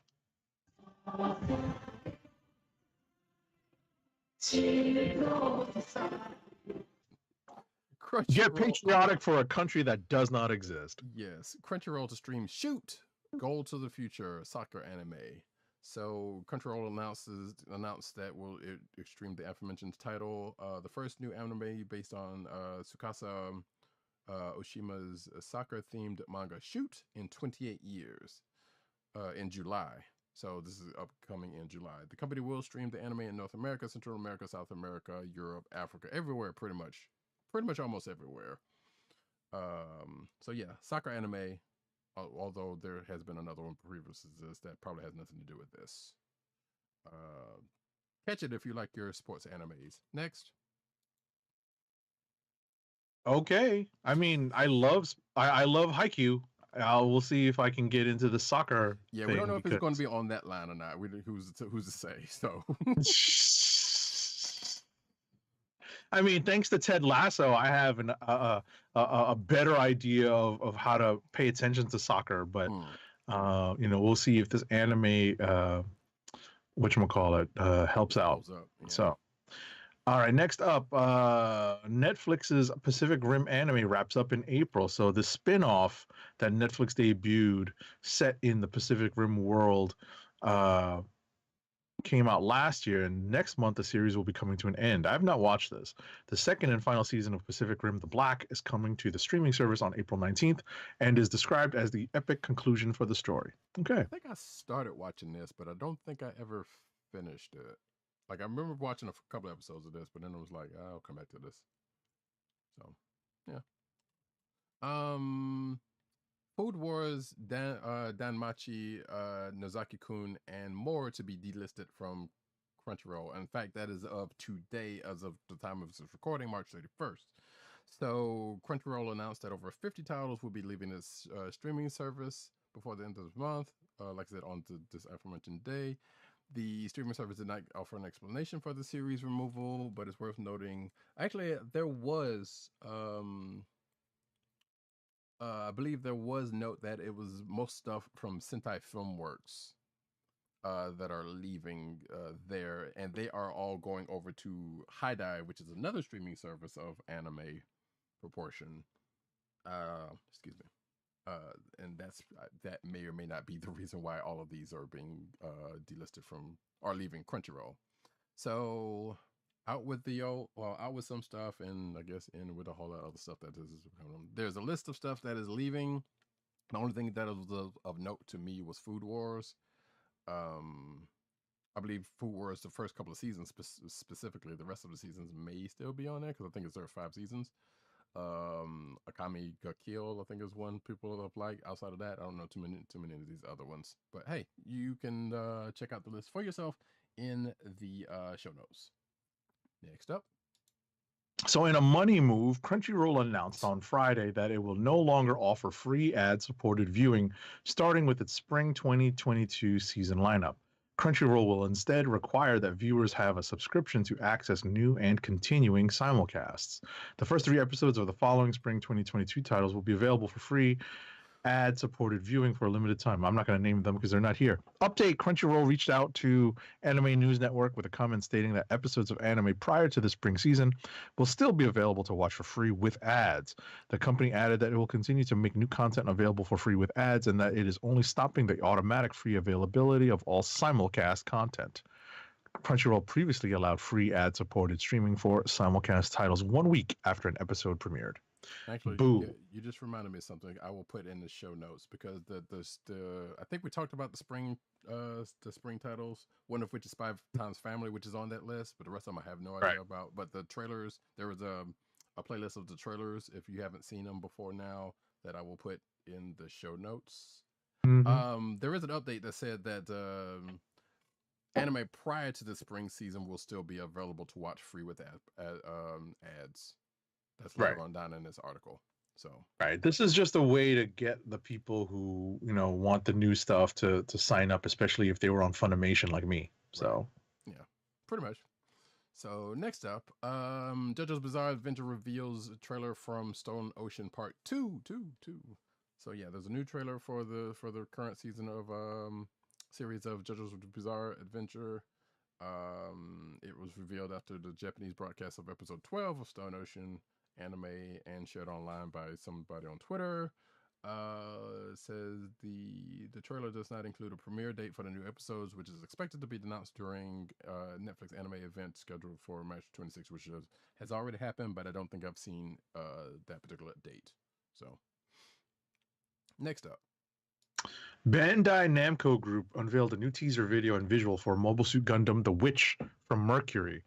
Get patriotic for a country that does not exist. Yes, Crunchyroll to stream Shoot, Goal to the Future, soccer anime. So Crunchyroll announced that will stream the aforementioned title. The first new anime based on Tsukasa Oshima's soccer-themed manga Shoot in 28 years in July. So this is upcoming in July. The company will stream the anime in North America, Central America, South America, Europe, Africa, everywhere, pretty much almost everywhere. So yeah, soccer anime. Although there has been another one previous to this that probably has nothing to do with this. Catch it if you like your sports animes. Next. Okay. I mean, I love Haikyuu. We'll see if I can get into the soccer. Yeah, we don't know if it's going to be on that line or not. Who's to say? So. I mean, thanks to Ted Lasso, I have a better idea of how to pay attention to soccer. But we'll see if this anime, whatchamacallit, helps out. Yeah. So, all right, next up, Netflix's Pacific Rim anime wraps up in April. So the spin-off that Netflix debuted, set in the Pacific Rim world, came out last year, and next month the series will be coming to an end. I have not watched this. The second and final season of Pacific Rim The Black is coming to the streaming service on April 19th and is described as the epic conclusion for the story. Okay. I think I started watching this, but I don't think I ever finished it. Like, I remember watching a couple episodes of this, but then it was like, I'll come back to this. So, yeah. Food Wars, Danmachi, Nozaki-kun, and more to be delisted from Crunchyroll. In fact, that is of today, as of the time of this recording, March 31st. So Crunchyroll announced that over 50 titles will be leaving its streaming service before the end of the month. Like I said, on this aforementioned day. The streaming service did not offer an explanation for the series removal, but it's worth noting. Actually, there was... I believe there was note that it was most stuff from Sentai Filmworks that are leaving there, and they are all going over to Haidai, which is another streaming service of anime proportion. Excuse me. And that may or may not be the reason why all of these are being delisted from or leaving Crunchyroll. So out with some stuff, and I guess in with a whole lot of other stuff that is. There's a list of stuff that is leaving. The only thing that was of note to me was Food Wars. I believe Food Wars, the first couple of seasons specifically, the rest of the seasons may still be on there because I think there are 5 seasons. Akame ga Kill, I think is one people have liked. Outside of that, I don't know too many of these other ones. But hey, you can check out the list for yourself in the show notes. Next up. So in a money move, Crunchyroll announced on Friday that it will no longer offer free ad-supported viewing, starting with its spring 2022 season lineup. Crunchyroll will instead require that viewers have a subscription to access new and continuing simulcasts. The first 3 episodes of the following spring 2022 titles will be available for free ad-supported viewing for a limited time. I'm not going to name them because they're not here. Update: Crunchyroll reached out to Anime News Network with a comment stating that episodes of anime prior to the spring season will still be available to watch for free with ads. The company added that it will continue to make new content available for free with ads, and that it is only stopping the automatic free availability of all simulcast content. Crunchyroll previously allowed free ad-supported streaming for simulcast titles 1 week after an episode premiered. Actually, you just reminded me of something I will put in the show notes, because the I think we talked about the spring titles, one of which is 5 Times Family, which is on that list, but the rest of them I have no idea about. But the trailers, there was a playlist of the trailers, if you haven't seen them before now, that I will put in the show notes. There is an update that said that anime prior to the spring season will still be available to watch free with ads. That's later on down in this article. So this is just a way to get the people who want the new stuff to sign up, especially if they were on Funimation like me. So yeah, pretty much. So next up, JoJo's Bizarre Adventure reveals a trailer from Stone Ocean Part 2. So yeah, there's a new trailer for the current season of series of JoJo's Bizarre Adventure. It was revealed after the Japanese broadcast of episode 12 of Stone Ocean anime and shared online by somebody on Twitter. It says the trailer does not include a premiere date for the new episodes, which is expected to be announced during Netflix anime event scheduled for March 26th, which has already happened, but I don't think I've seen that particular date. So, next up. Bandai Namco Group unveiled a new teaser video and visual for Mobile Suit Gundam The Witch from Mercury.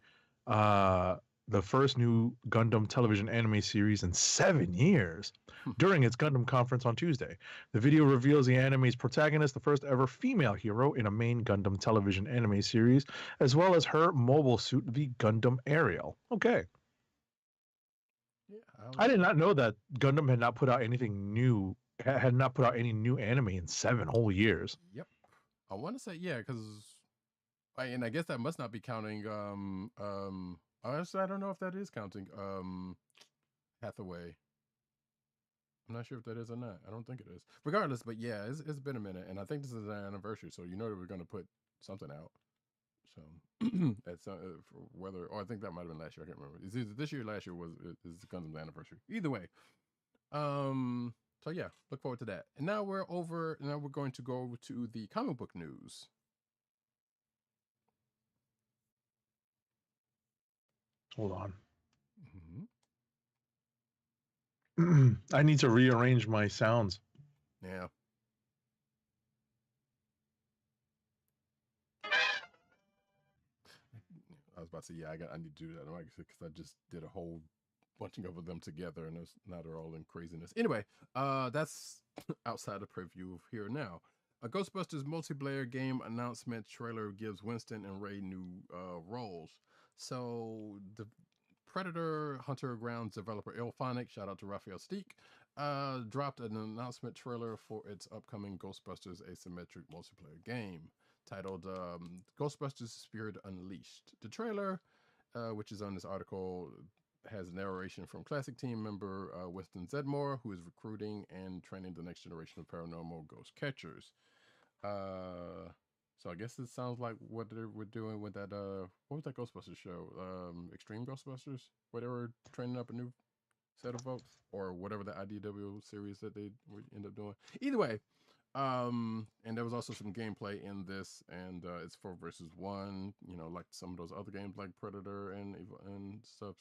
The first new Gundam television anime series in 7 years. During its Gundam conference on Tuesday, the video reveals the anime's protagonist, the first ever female hero in a main Gundam television anime series, as well as her mobile suit, the Gundam Ariel. Okay. Yeah, I did not know that Gundam had not put out anything new, had not put out any new anime in 7 whole years. Yep. I want to say, yeah, because, and I guess that must not be counting, honestly, I don't know if that is counting Hathaway. I'm not sure if that is or not. I don't think it is. Regardless, but yeah, it's been a minute, and I think this is an anniversary, so you know that we're going to put something out. So it's whether, or I think that might have been last year. I can't remember. It's either this year or last year is Gundam's anniversary. Either way, so yeah, look forward to that. And now we're going to go to the comic book news. Hold on. Mm-hmm. I need to rearrange my sounds. Yeah. I was about to say, yeah, I need to do that because I just did a whole bunching of them together, and now they're all in craziness. Anyway, that's outside the preview of here now. A Ghostbusters multiplayer game announcement trailer gives Winston and Ray new roles. So the Predator Hunter Grounds developer IllFonic, shout out to Raphael Steak, dropped an announcement trailer for its upcoming Ghostbusters asymmetric multiplayer game titled Ghostbusters Spirit Unleashed. The trailer, which is on this article, has narration from classic team member Winston Zedmore, who is recruiting and training the next generation of paranormal ghost catchers. So I guess it sounds like what they were doing with that, what was that Ghostbusters show? Extreme Ghostbusters? Where they were training up a new set of folks? Or whatever the IDW series that they would end up doing. Either way, and there was also some gameplay in this, and it's 4 versus 1, you know, like some of those other games like Predator and stuff.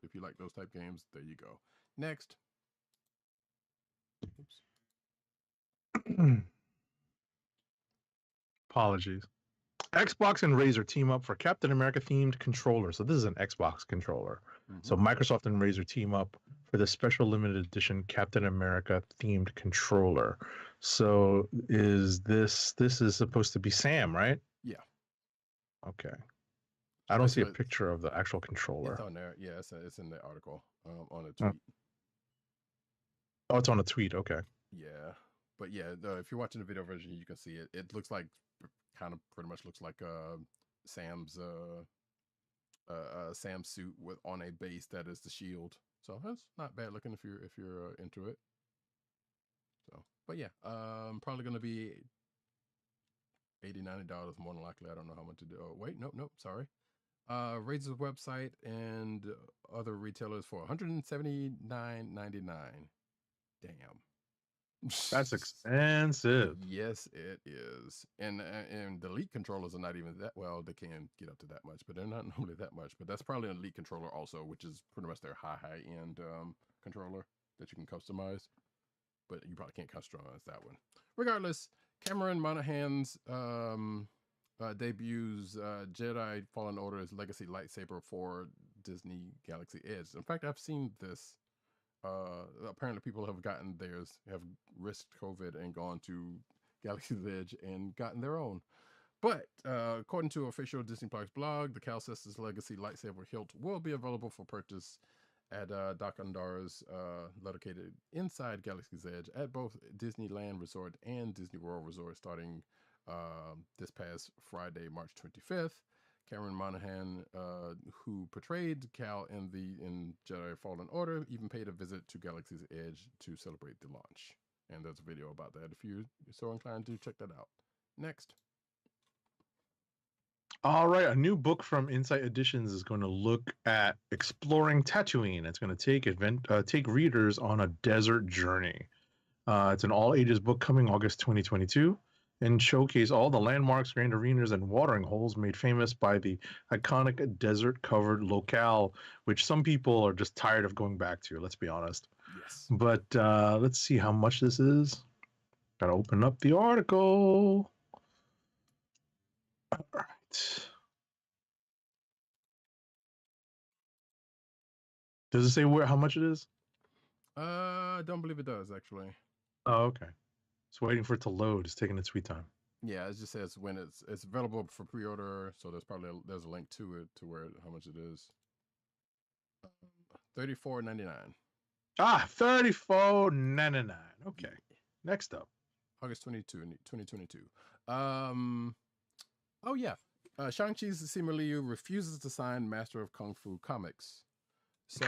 If you like those type games, there you go. Next. Oops. Apologies. Xbox and Razer team up for Captain America themed controller. So this is an Xbox controller. Mm-hmm. So Microsoft and Razer team up for the special limited edition Captain America themed controller. So is this is supposed to be Sam, right? Yeah. Okay. I don't see a picture of the actual controller. It's on there. Yeah, it's in the article on a tweet. Oh, it's on a tweet. Okay. Yeah. But yeah, if you're watching the video version, you can see it. It looks like, kind of pretty much looks like Sam's Sam's suit with on a base that is the shield. So that's not bad looking if you're into it. So, but yeah, probably gonna be $80-$90 more than likely. I don't know how much to do. Oh, wait, nope, sorry. Razer's website and other retailers for $179.99. Damn. That's expensive. Yes, it is. And the Elite controllers are not even that, well, they can get up to that much, but they're not normally that much. But that's probably an Elite controller also, which is pretty much their high-end controller that you can customize. But you probably can't customize that one. Regardless, Cameron Monaghan's debuts Jedi Fallen Order's Legacy lightsaber for Disney Galaxy Edge. In fact, I've seen this. Apparently people have gotten theirs, have risked COVID and gone to Galaxy's Edge and gotten their own. But according to official Disney Plus blog, the Cal Kestis Legacy lightsaber hilt will be available for purchase at Doc Andara's located inside Galaxy's Edge at both Disneyland Resort and Disney World Resort starting this past Friday, March 25th. Cameron Monaghan, who portrayed Cal in Jedi Fallen Order, even paid a visit to Galaxy's Edge to celebrate the launch. And there's a video about that if you're so inclined to check that out. Next. All right, a new book from Insight Editions is going to look at exploring Tatooine. It's going to take readers on a desert journey. It's an all ages book coming August 2022 and showcase all the landmarks, grand arenas, and watering holes made famous by the iconic desert covered locale, which some people are just tired of going back to, let's be honest. Yes. But let's see how much this is. Gotta open up the article. All right. Does it say how much it is? I don't believe it does actually. Oh, okay. It's waiting for it to load. It's taking its sweet time. Yeah, it just says when it's available for pre-order. So there's a link to it to where how much it is. $34.99. Ah, $34.99. Okay. Next up, August 2022. Oh yeah. Shanxi's Simu refuses to sign Master of Kung Fu comics. So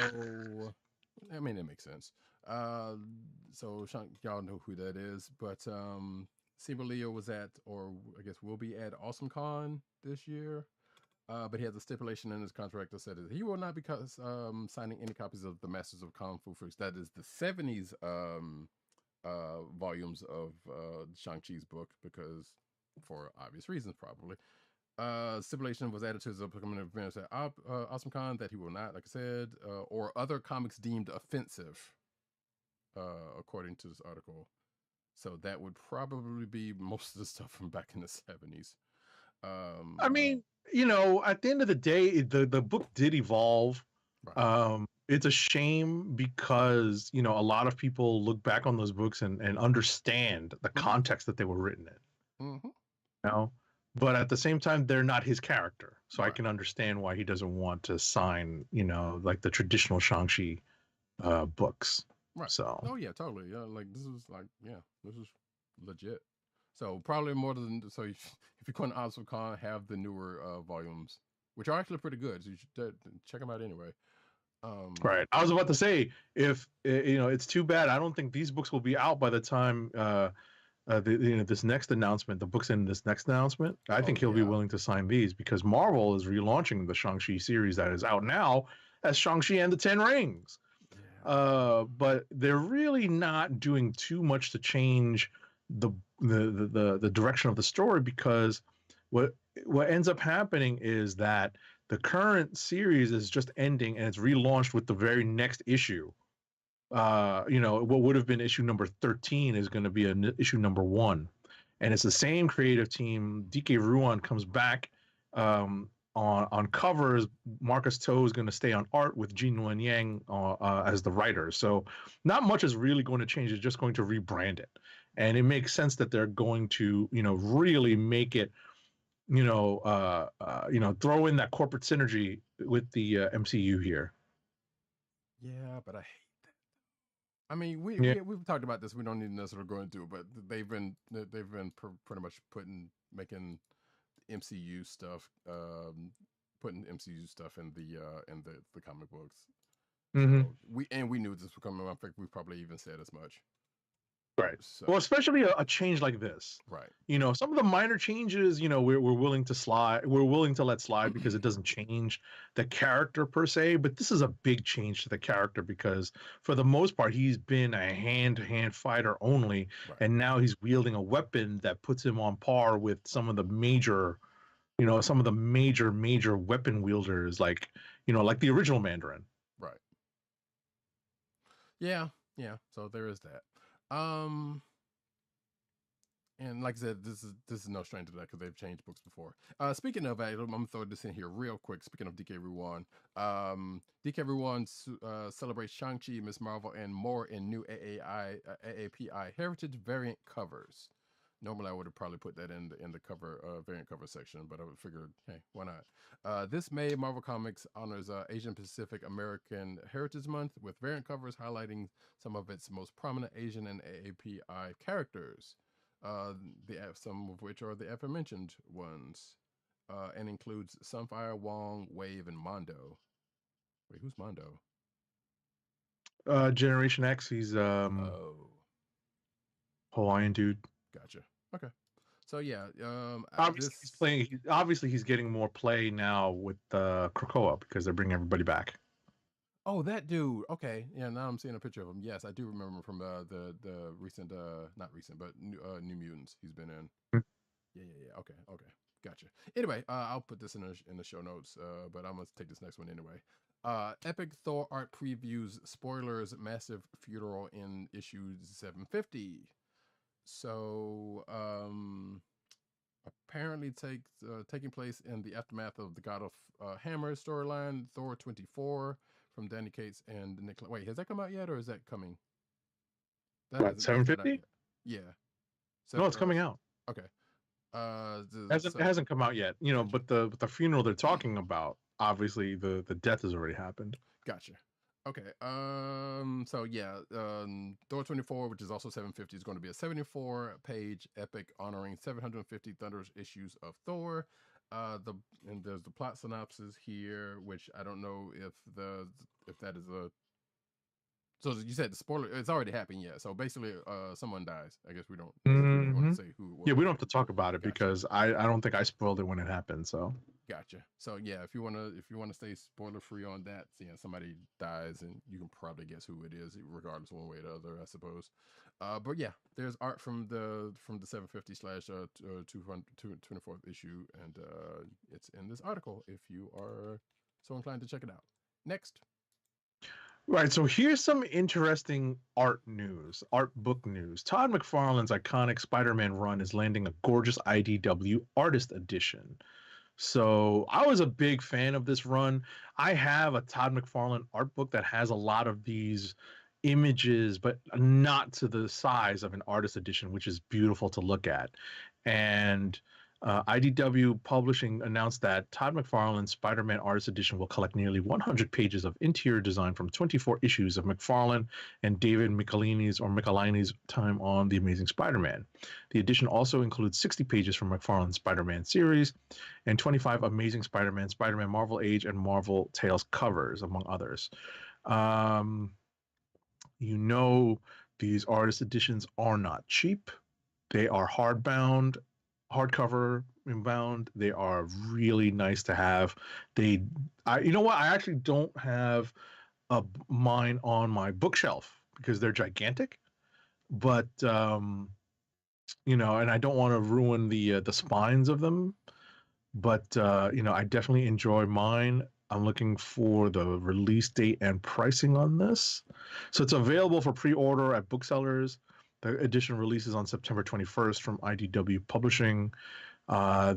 I mean it makes sense. So y'all know who that is, but Simu was at, or I guess will be at AwesomeCon this year. But he has a stipulation in his contract that said he will not be signing any copies of the Masters of Kung Fu Freaks. That is the 70s volumes of Shang-Chi's book, because for obvious reasons probably. Stipulation was added to his upcoming events at AwesomeCon that he will not, like I said, or other comics deemed offensive, according to this article. So that would probably be most of the stuff from back in the 70s. I mean, you know, at the end of the day, the book did evolve. Right. It's a shame because, you know, a lot of people look back on those books and understand the context that they were written in. Mm-hmm. You know? But at the same time, they're not his character. So Right. I can understand why he doesn't want to sign, you know, like the traditional Shang-Chi books. Right. So. Oh yeah, totally. Yeah, like this is legit. So probably more than so. If you're going to AwesomeCon, have the newer volumes, which are actually pretty good. So you should check them out anyway. Right. I was about to say, if you know, it's too bad. I don't think these books will be out by the time this next announcement, the books in this next announcement. I think he'll be willing to sign these because Marvel is relaunching the Shang-Chi series that is out now as Shang-Chi and the Ten Rings. Yeah. But they're really not doing too much to change the direction of the story, because what ends up happening is that the current series is just ending and it's relaunched with the very next issue. You know, what would have been issue number 13 is going to be issue number 1, and it's the same creative team. DK Ruan comes back on covers. Marcus Toe is going to stay on art with Jin Wen Yang as the writer. So not much is really going to change. It's just going to rebrand it, and it makes sense that they're going to, you know, really make it, you know, throw in that corporate synergy with the MCU here. Yeah, but I hate. I mean, we've talked about this. We don't need to necessarily go into it, but they've been pretty much making MCU stuff, putting MCU stuff in the comic books. Mm-hmm. So we knew this was coming. I think we probably even said as much. Right. So, well, especially a change like this. Right. You know, some of the minor changes, you know, we're willing to slide. We're willing to let slide because it doesn't change the character per se. But this is a big change to the character because, for the most part, he's been a hand-to-hand fighter only, right. And now he's wielding a weapon that puts him on par with some of the major, you know, major weapon wielders, like, you know, like the original Mandarin. Right. Yeah. So there is that. And like I said, this is no stranger to that because they've changed books before. Speaking of, I'm gonna throw this in here real quick. Speaking of DK Ruan, DK Ruan celebrates Shang-Chi, Ms. Marvel, and more in new AAPI Heritage variant covers. Normally, I would have probably put that in the cover variant cover section, but I would figure, hey, why not? This May, Marvel Comics honors Asian Pacific American Heritage Month with variant covers highlighting some of its most prominent Asian and AAPI characters. Some of which are the aforementioned ones, and includes Sunfire, Wong, Wave, and Mondo. Wait, who's Mondo? Generation X. He's Hawaiian dude. Gotcha. Okay. So yeah, obviously he's getting more play now with Krakoa because they're bringing everybody back. Oh, that dude. Okay, yeah. Now I'm seeing a picture of him. Yes, I do remember him from the recent, not recent, but New Mutants. He's been in. Yeah. Okay. Gotcha. Anyway, I'll put this in the show notes. But I'm gonna take this next one anyway. Epic Thor art previews spoilers massive funeral in issue 750. So apparently taking place in the aftermath of the God of Hammer storyline, Thor 24 from Danny Cates and Nick. Wait, has that come out yet, or is that coming? What, 750? Yeah. No, it's coming out. Okay. It hasn't come out yet, but the funeral they're talking about, obviously the death has already happened. Gotcha. Okay. So yeah, Thor 24, which is also 750, is going to be a 74-page epic honoring 750 Thunderous issues of Thor. And there's the plot synopsis here, which I don't know if that is a. So you said the spoiler, it's already happened, yeah. So basically, someone dies. I guess we don't want to say who. Yeah, we don't have to talk about it because I don't think I spoiled it when it happened. So gotcha. So yeah, if you wanna stay spoiler free on that, somebody dies and you can probably guess who it is, regardless one way or the other, I suppose. But yeah, there's art from the 750 / 224th issue, and it's in this article if you are so inclined to check it out. Next. Right, so here's some interesting art book news. Todd McFarlane's iconic Spider-Man run is landing a gorgeous IDW artist edition. So I was a big fan of this run. I have a Todd McFarlane art book that has a lot of these images, but not to the size of an artist edition, which is beautiful to look at. And IDW Publishing announced that Todd McFarlane's Spider-Man Artist Edition will collect nearly 100 pages of interior design from 24 issues of McFarlane and David Michelini's time on The Amazing Spider-Man. The edition also includes 60 pages from McFarlane's Spider-Man series and 25 Amazing Spider-Man, Spider-Man Marvel Age, and Marvel Tales covers, among others. These artist editions are not cheap. They are hardcover bound. They are really nice to have. I actually don't have mine on my bookshelf because they're gigantic, but and I don't want to ruin the spines of them, but I definitely enjoy mine. I'm looking for the release date and pricing on this. So it's available for pre-order at booksellers. The edition releases on September 21st from IDW Publishing.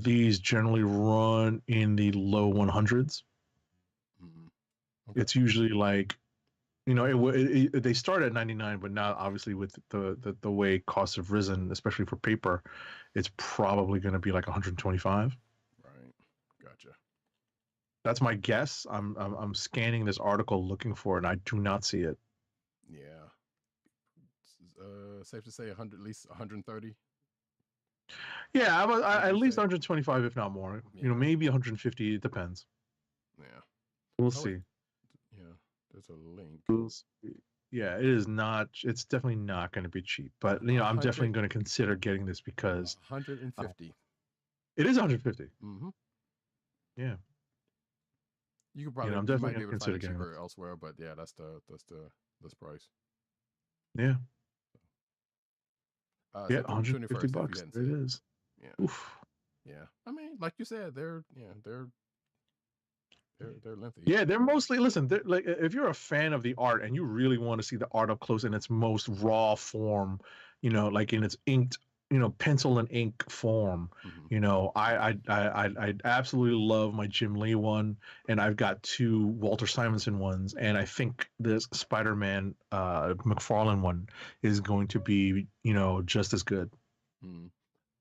These generally run in the low 100s. Okay. It's usually like, they start at 99, but now obviously with the way costs have risen, especially for paper, it's probably going to be like 125. Right. Gotcha. That's my guess. I'm scanning this article looking for it, and I do not see it. Yeah. Safe to say at least 130. Yeah, at least 125, if not more. Yeah. Maybe 150. It depends. Yeah, we'll see. Yeah, there's a link. We'll see. Yeah, it is not. It's definitely not going to be cheap. But I'm definitely going to consider getting this because 150. It is 150. Mm-hmm. Yeah. You could probably. I'm definitely going to consider getting cheaper elsewhere, but yeah, that's the price. Yeah. 150 bucks. There it is. Yeah. Oof. Yeah. I mean, like you said, they're lengthy. Yeah, they're mostly. Listen, like if you're a fan of the art and you really want to see the art up close in its most raw form, like in its inked, pencil and ink form. Mm-hmm. I absolutely love my Jim Lee one, and I've got 2 Walter Simonson ones, and I think this Spider-Man McFarlane one is going to be, just as good.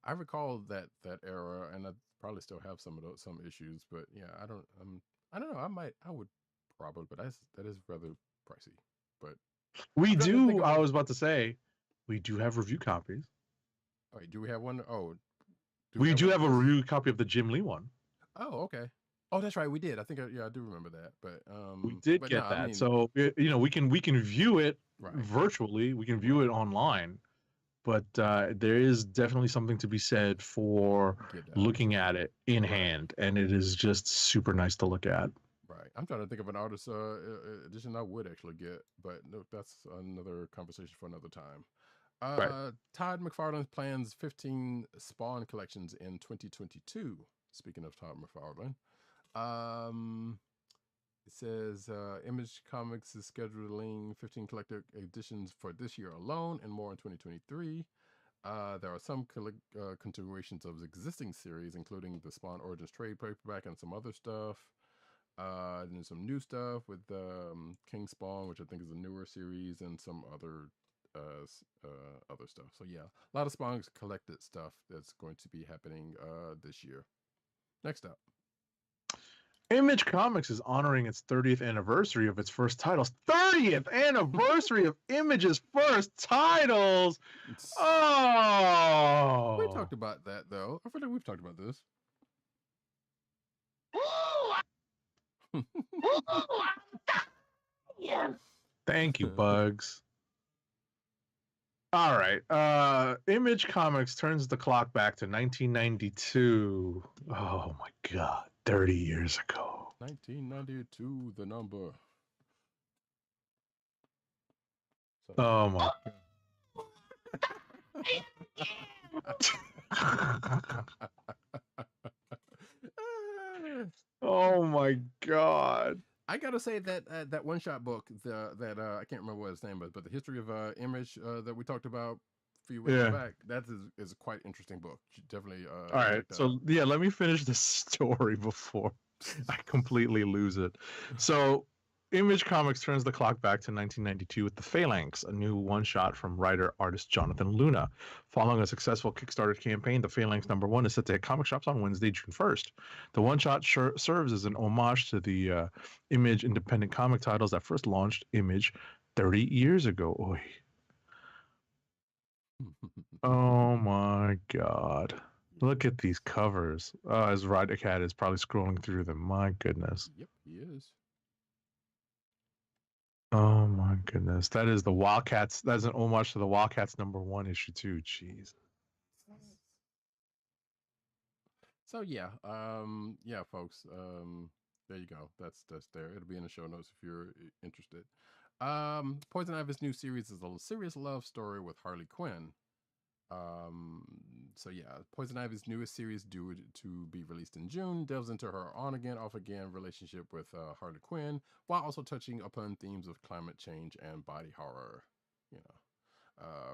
I recall that era, and I probably still have some issues, but yeah, I don't know. I would probably, but that is rather pricey. But I was about to say, we do have review copies. Wait, do we have one? Oh, we do have a review copy of the Jim Lee one. Oh, okay. Oh, that's right. We did. I think, I do remember that. But we did get that. I mean, so we can view it virtually. We can view it online, but there is definitely something to be said for looking at it in hand, and it is just super nice to look at. Right. I'm trying to think of an artist edition I would actually get, but no, that's another conversation for another time. Right. Todd McFarlane plans 15 Spawn collections in 2022. Speaking of Todd McFarlane, it says Image Comics is scheduling 15 collector editions for this year alone, and more in 2023. There are some continuations of existing series, including the Spawn Origins trade paperback and some other stuff. And then some new stuff with King Spawn, which I think is a newer series, and some other stuff. So yeah, a lot of Spawn collected stuff that's going to be happening this year. Next up, Image Comics is honoring its 30th anniversary of its first titles. 30th anniversary of Image's first titles. Oh, we talked about that though. I feel like we've talked about this. Thank you, Bugs. All right. Image Comics turns the clock back to 1992. Oh my God, 30 years ago. 1992, the number. Oh my. Oh my God. I gotta say that that one-shot book, that I can't remember what its name was, but the history of Image that we talked about a few weeks back, that is a quite interesting book. You definitely. All right, so yeah, let me finish the story before I completely lose it. So, Image Comics turns the clock back to 1992 with The Phalanx, a new one-shot from writer-artist Jonathan Luna. Following a successful Kickstarter campaign, The Phalanx #1 is set to hit comic shops on Wednesday, June 1st. The one-shot serves as an homage to the Image independent comic titles that first launched Image 30 years ago. Oy. Oh my God. Look at these covers. As Roddykat is probably scrolling through them. My goodness. Yep, he is. Oh my goodness. That is the Wildcats. That's an homage to the Wildcats #1 issue too. Jeez. So yeah, yeah, folks. There you go. That's there. It'll be in the show notes if you're interested. Poison Ivy's new series is a serious love story with Harley Quinn. So yeah, Poison Ivy's newest series, due to be released in June, delves into her on-again, off-again relationship with Harley Quinn, while also touching upon themes of climate change and body horror. You know,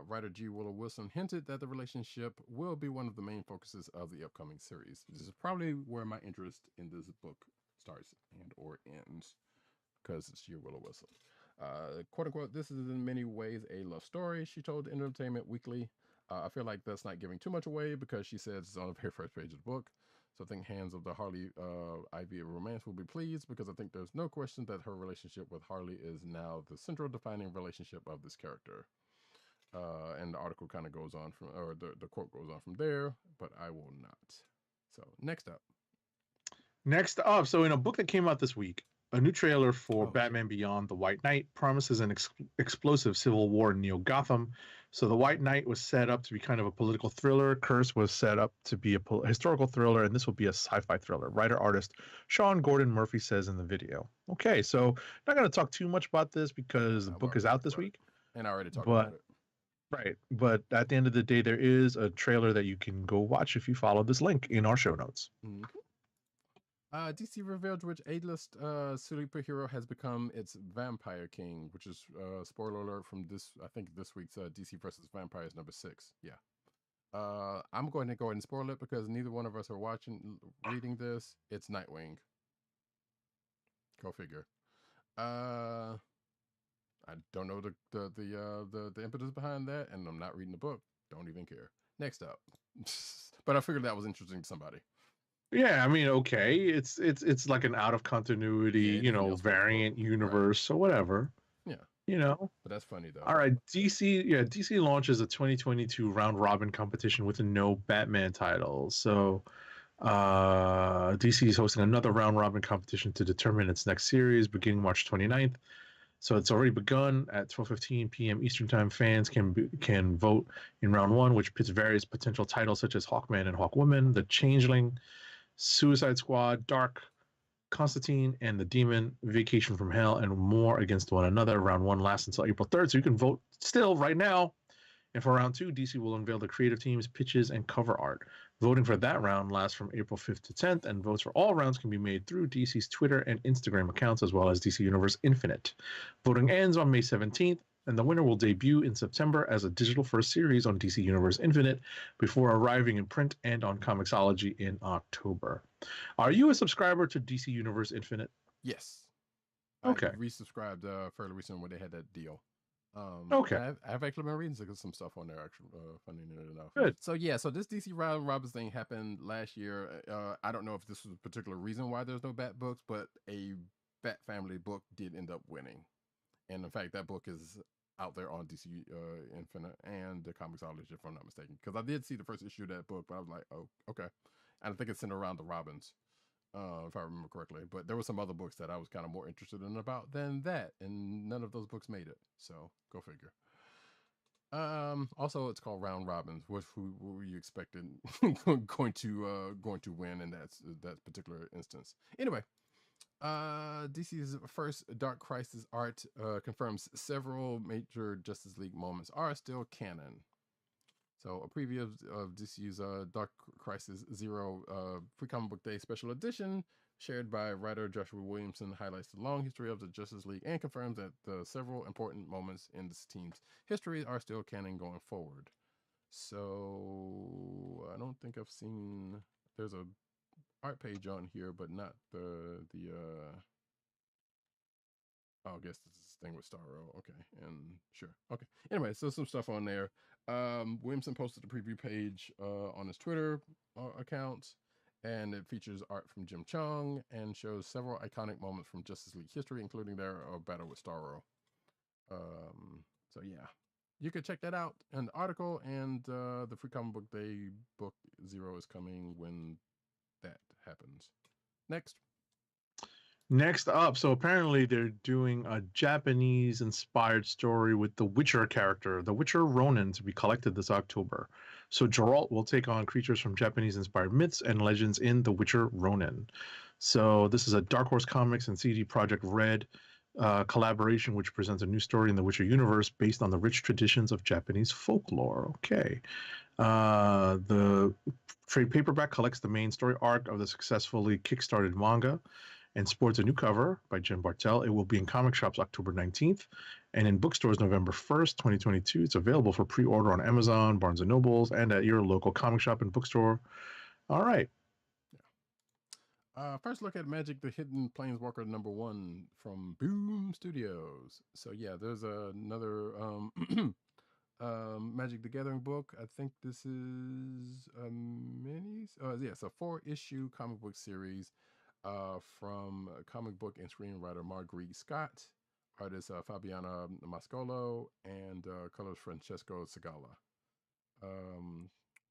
writer G. Willow Wilson hinted that the relationship will be one of the main focuses of the upcoming series. This is probably where my interest in this book starts and or ends, because it's G. Willow Wilson. Quote unquote, this is in many ways a love story, she told Entertainment Weekly. I feel like that's not giving too much away, because she says it's on the very first page of the book. So I think fans of the Harley Ivy romance will be pleased, because I think there's no question that her relationship with Harley is now the central defining relationship of this character. And the article kind of goes on from, or the quote goes on from there, but I will not. So next up. So in a book that came out this week, a new trailer for Batman Beyond: The White Knight promises an explosive civil war in Neo-Gotham. So The White Knight was set up to be kind of a political thriller. Curse was set up to be a historical thriller, and this will be a sci-fi thriller. Writer-artist Sean Gordon Murphy says in the video. Okay, so not going to talk too much about this because the book is out this week. And I already talked about it. Right, but at the end of the day, there is a trailer that you can go watch if you follow this link in our show notes. Mm-hmm. DC revealed which A-list superhero has become its Vampire King, which is spoiler alert from this. I think this week's DC versus Vampires #6. Yeah, I'm going to go ahead and spoil it because neither one of us are reading this. It's Nightwing. Go figure. I don't know the impetus behind that, and I'm not reading the book. Don't even care. Next up, but I figured that was interesting to somebody. Yeah, I mean, okay, it's like an out of continuity, variant universe or whatever. Yeah, but that's funny though. All right, DC launches a 2022 round robin competition with no Batman titles. So, DC is hosting another round robin competition to determine its next series, beginning March 29th. So it's already begun at 12:15 p.m. Eastern Time. Fans can vote in round 1, which pits various potential titles such as Hawkman and Hawkwoman, The Changeling, Suicide Squad, Dark, Constantine and the Demon, Vacation from Hell, and more against one another. Round 1 lasts until April 3rd, so you can vote still right now. And for round 2, DC will unveil the creative teams, pitches, and cover art. Voting for that round lasts from April 5th to 10th, and votes for all rounds can be made through DC's Twitter and Instagram accounts, as well as DC Universe Infinite. Voting ends on May 17th, and the winner will debut in September as a digital-first series on DC Universe Infinite before arriving in print and on Comixology in October. Are you a subscriber to DC Universe Infinite? Yes. Okay. I resubscribed fairly recently when they had that deal. Okay. I've actually been reading some stuff on there, actually, funny enough. Good. So yeah, so this DC Round Robbins thing happened last year. I don't know if this was a particular reason why there's no Bat books, but a Bat Family book did end up winning. And in fact, that book is out there on DC Infinite and the Comixology, if I'm not mistaken. Because I did see the first issue of that book, but I was like, oh, okay. And I think it's centered around the Robins, if I remember correctly. But there were some other books that I was kind of more interested in about than that, and none of those books made it. So go figure. Also, it's called Round Robins. What were you expecting going to win in that particular instance? Anyway. DC's first Dark Crisis art confirms several major Justice League moments are still canon. So a preview of DC's Dark Crisis Zero Free Comic Book Day Special Edition shared by writer Joshua Williamson highlights the long history of the Justice League and confirms that the several important moments in this team's history are still canon going forward. So I don't think I've seen, there's a art page on here, but not the I guess this is thing with Starro. Okay, and sure. Okay. Anyway, so some stuff on there. Williamson posted a preview page on his Twitter account, and it features art from Jim Chung and shows several iconic moments from Justice League history, including their battle with Starro. So yeah, you could check that out in the article, and the Free Comic Book Day book Zero is coming when that happens. Next up, so apparently they're doing a Japanese-inspired story with the Witcher character, the Witcher Ronin, to be collected this October. So Geralt will take on creatures from Japanese-inspired myths and legends in the Witcher Ronin. So this is a Dark Horse Comics and CD Projekt Red collaboration, which presents a new story in the Witcher universe based on the rich traditions of Japanese folklore. Okay. The trade paperback collects the main story arc of the successfully kickstarted manga and sports a new cover by Jim Bartel. It will be in comic shops October 19th and in bookstores November 1st, 2022. It's available for pre-order on Amazon, Barnes & Nobles, and at your local comic shop and bookstore. All right. First look at Magic the Hidden Planeswalker #1 from Boom Studios. So yeah, there's another Magic the Gathering book. I think this is a mini. Yeah, it's a 4-issue comic book series from comic book and screenwriter Marguerite Scott, artist Fabiana Mascolo, and colors Francesco Segala,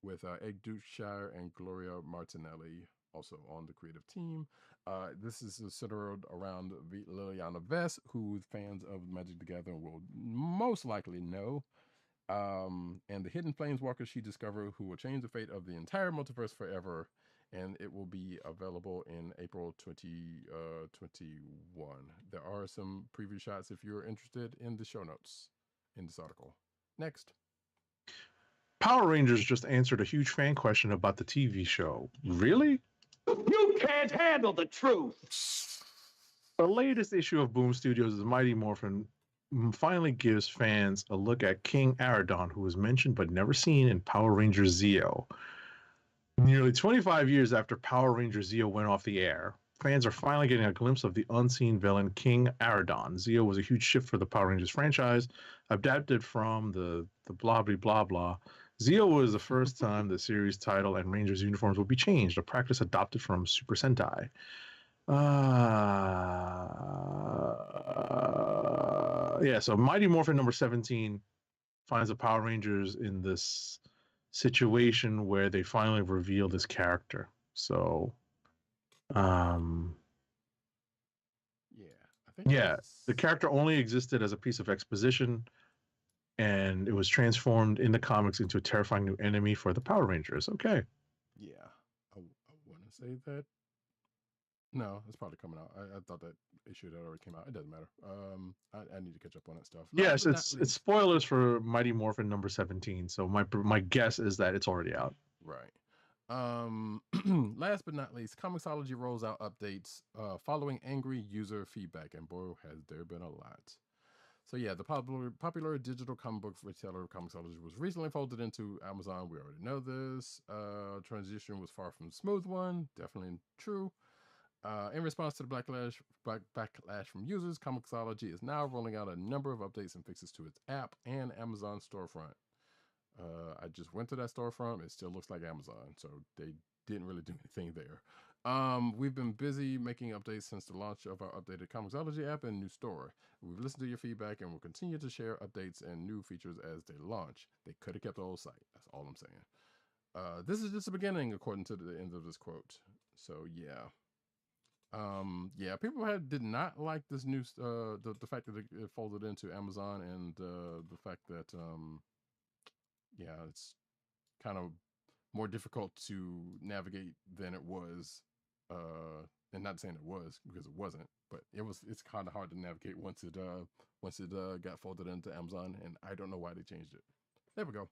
with Egg Dukeshire and Gloria Martinelli also on the creative team. This is centered around Liliana Vess, who fans of Magic the Gathering will most likely know. And the hidden planeswalkers she discovered who will change the fate of the entire multiverse forever. And it will be available in April 2021. There are some preview shots if you're interested in the show notes in this article. Next. Power Rangers just answered a huge fan question about the TV show. Really? You can't handle the truth. The latest issue of Boom Studios' Mighty Morphin finally gives fans a look at King Aradon, who was mentioned but never seen in Power Rangers Zeo. Nearly 25 years after Power Rangers Zeo went off the air, fans are finally getting a glimpse of the unseen villain King Aradon. Zeo was a huge shift for the Power Rangers franchise, adapted from the blah blah blah blah. Zeo was the first time the series title and Rangers uniforms would be changed, a practice adopted from Super Sentai. Yeah, so Mighty Morphin number 17 finds the Power Rangers in this situation where they finally reveal this character. So, yeah, I think the character only existed as a piece of exposition, and it was transformed in the comics into a terrifying new enemy for the Power Rangers. Okay. Yeah, I want to say that No, it's probably coming out. I thought that issue that already came out. It doesn't matter. I need to catch up on that stuff. Yes, it's spoilers for Mighty Morphin number 17. So my guess is that it's already out. Right. Last but not least, Comixology rolls out updates following angry user feedback, and boy, has there been a lot. So yeah, the popular digital comic book retailer Comixology was recently folded into Amazon. We already know this. Transition was far from a smooth one. Definitely true. In response to the backlash from users, Comixology is now rolling out a number of updates and fixes to its app and Amazon storefront. I just went to that storefront. It still looks like Amazon, so they didn't really do anything there. We've been busy making updates since the launch of our updated Comixology app and new store. We've listened to your feedback and will continue to share updates and new features as they launch. They could have kept the old site. That's all I'm saying. This is just the beginning, according to the end of this quote. So yeah. Yeah, people did not like this new the fact that it folded into Amazon, and the fact that yeah, it's kind of more difficult to navigate than it was. And not saying it was, because it wasn't, but it's kind of hard to navigate once it got folded into Amazon, and I don't know why they changed it. There we go.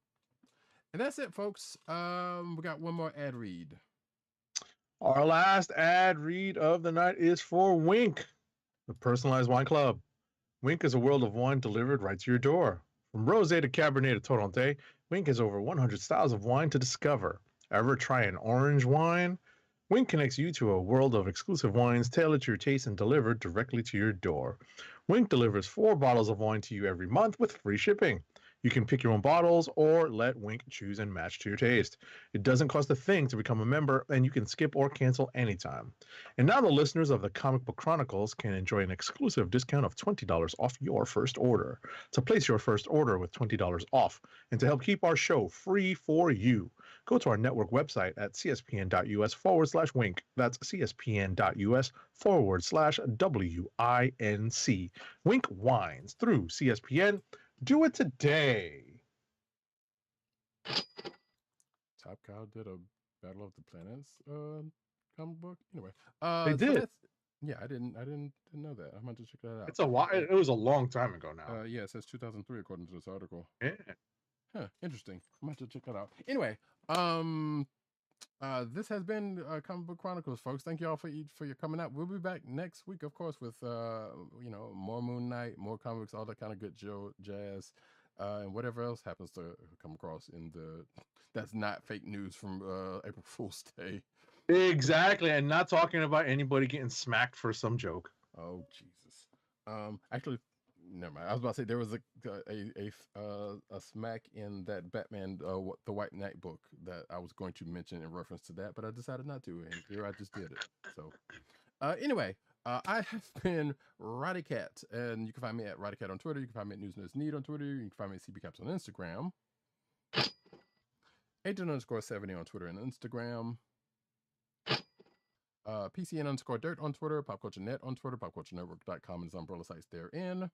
And that's it, folks. We got one more ad read. Our last ad read of the night is for Wink, the personalized wine club. Wink is a world of wine delivered right to your door. From rosé to Cabernet to Torronté, Wink has over 100 styles of wine to discover. Ever try an orange wine? Wink connects you to a world of exclusive wines tailored to your taste and delivered directly to your door. Wink delivers 4 bottles of wine to you every month with free shipping. You can pick your own bottles or let Wink choose and match to your taste. It doesn't cost a thing to become a member, and you can skip or cancel anytime. And now the listeners of the Comic Book Chronicles can enjoy an exclusive discount of $20 off your first order. To place your first order with $20 off, and to help keep our show free for you, go to our network website at cspn.us/wink. That's cspn.us/WINC. Wink wines through CSPN. Do it today. Top Cow did a Battle of the Planets comic book. Anyway, They did. Yeah, I didn't know that. I'm going to check that out. It's a while. It was a long time ago now. Yeah, it says 2003 according to this article. Yeah. Huh, interesting. I'm going to check that out. Anyway, this has been Comic Book Chronicles, folks. Thank you all for your coming out. We'll be back next week, of course, with more Moon Knight, more comics, all that kind of good jazz, and whatever else happens to come across in that's not fake news from April Fool's Day. Exactly, and not talking about anybody getting smacked for some joke. Oh Jesus! Actually, never mind. I was about to say there was a smack in that Batman the White Knight book that I was going to mention in reference to that, but I decided not to, and here I just did it. So anyway, I have been Roddykat, and you can find me at Roddykat on Twitter. You can find me at NewsNerd on Twitter. You can find me at CBCaps on Instagram. Agent_70 on Twitter and Instagram. PCN_dirt on Twitter, PopCultureNet on Twitter, PopCultureNetwork.com and his umbrella sites therein.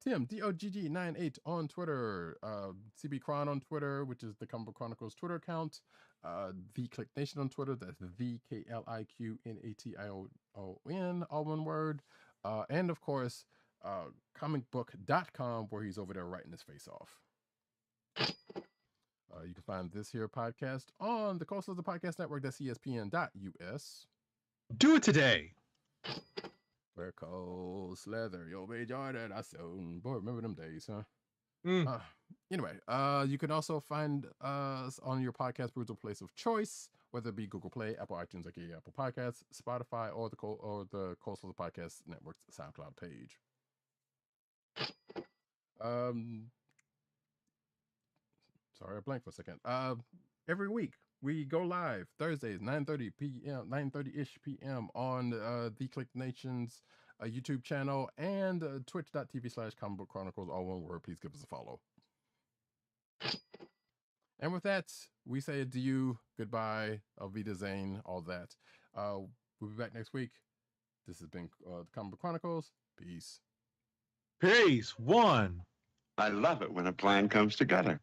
Tim DOGG98 on Twitter, CB Cron on Twitter, which is the Comic Book Chronicles Twitter account, the Click Nation on Twitter, that's the KLIQNATION, all one word, and of course comicbook.com, where he's over there writing his face off. You can find this here podcast on the Coastal of the Podcast Network. That's ESPN.us. Do it today. Wear Coast leather, you'll be joining us soon. Boy, remember them days, huh? Anyway, you can also find us on your podcast brutal place of choice, whether it be Google Play, Apple iTunes, aka Apple Podcasts, Spotify, or the Coastal of the Podcast Network's SoundCloud page. Sorry, I blanked for a second. Every week we go live Thursdays, 9:30-ish p.m. on the Click Nation's YouTube channel and twitch.tv/Comic Book Chronicles, all one word. Please give us a follow. And with that, we say adieu, goodbye, Auf Wiedersehen, all that. We'll be back next week. This has been the Comic Book Chronicles. Peace. Peace. One. I love it when a plan comes together.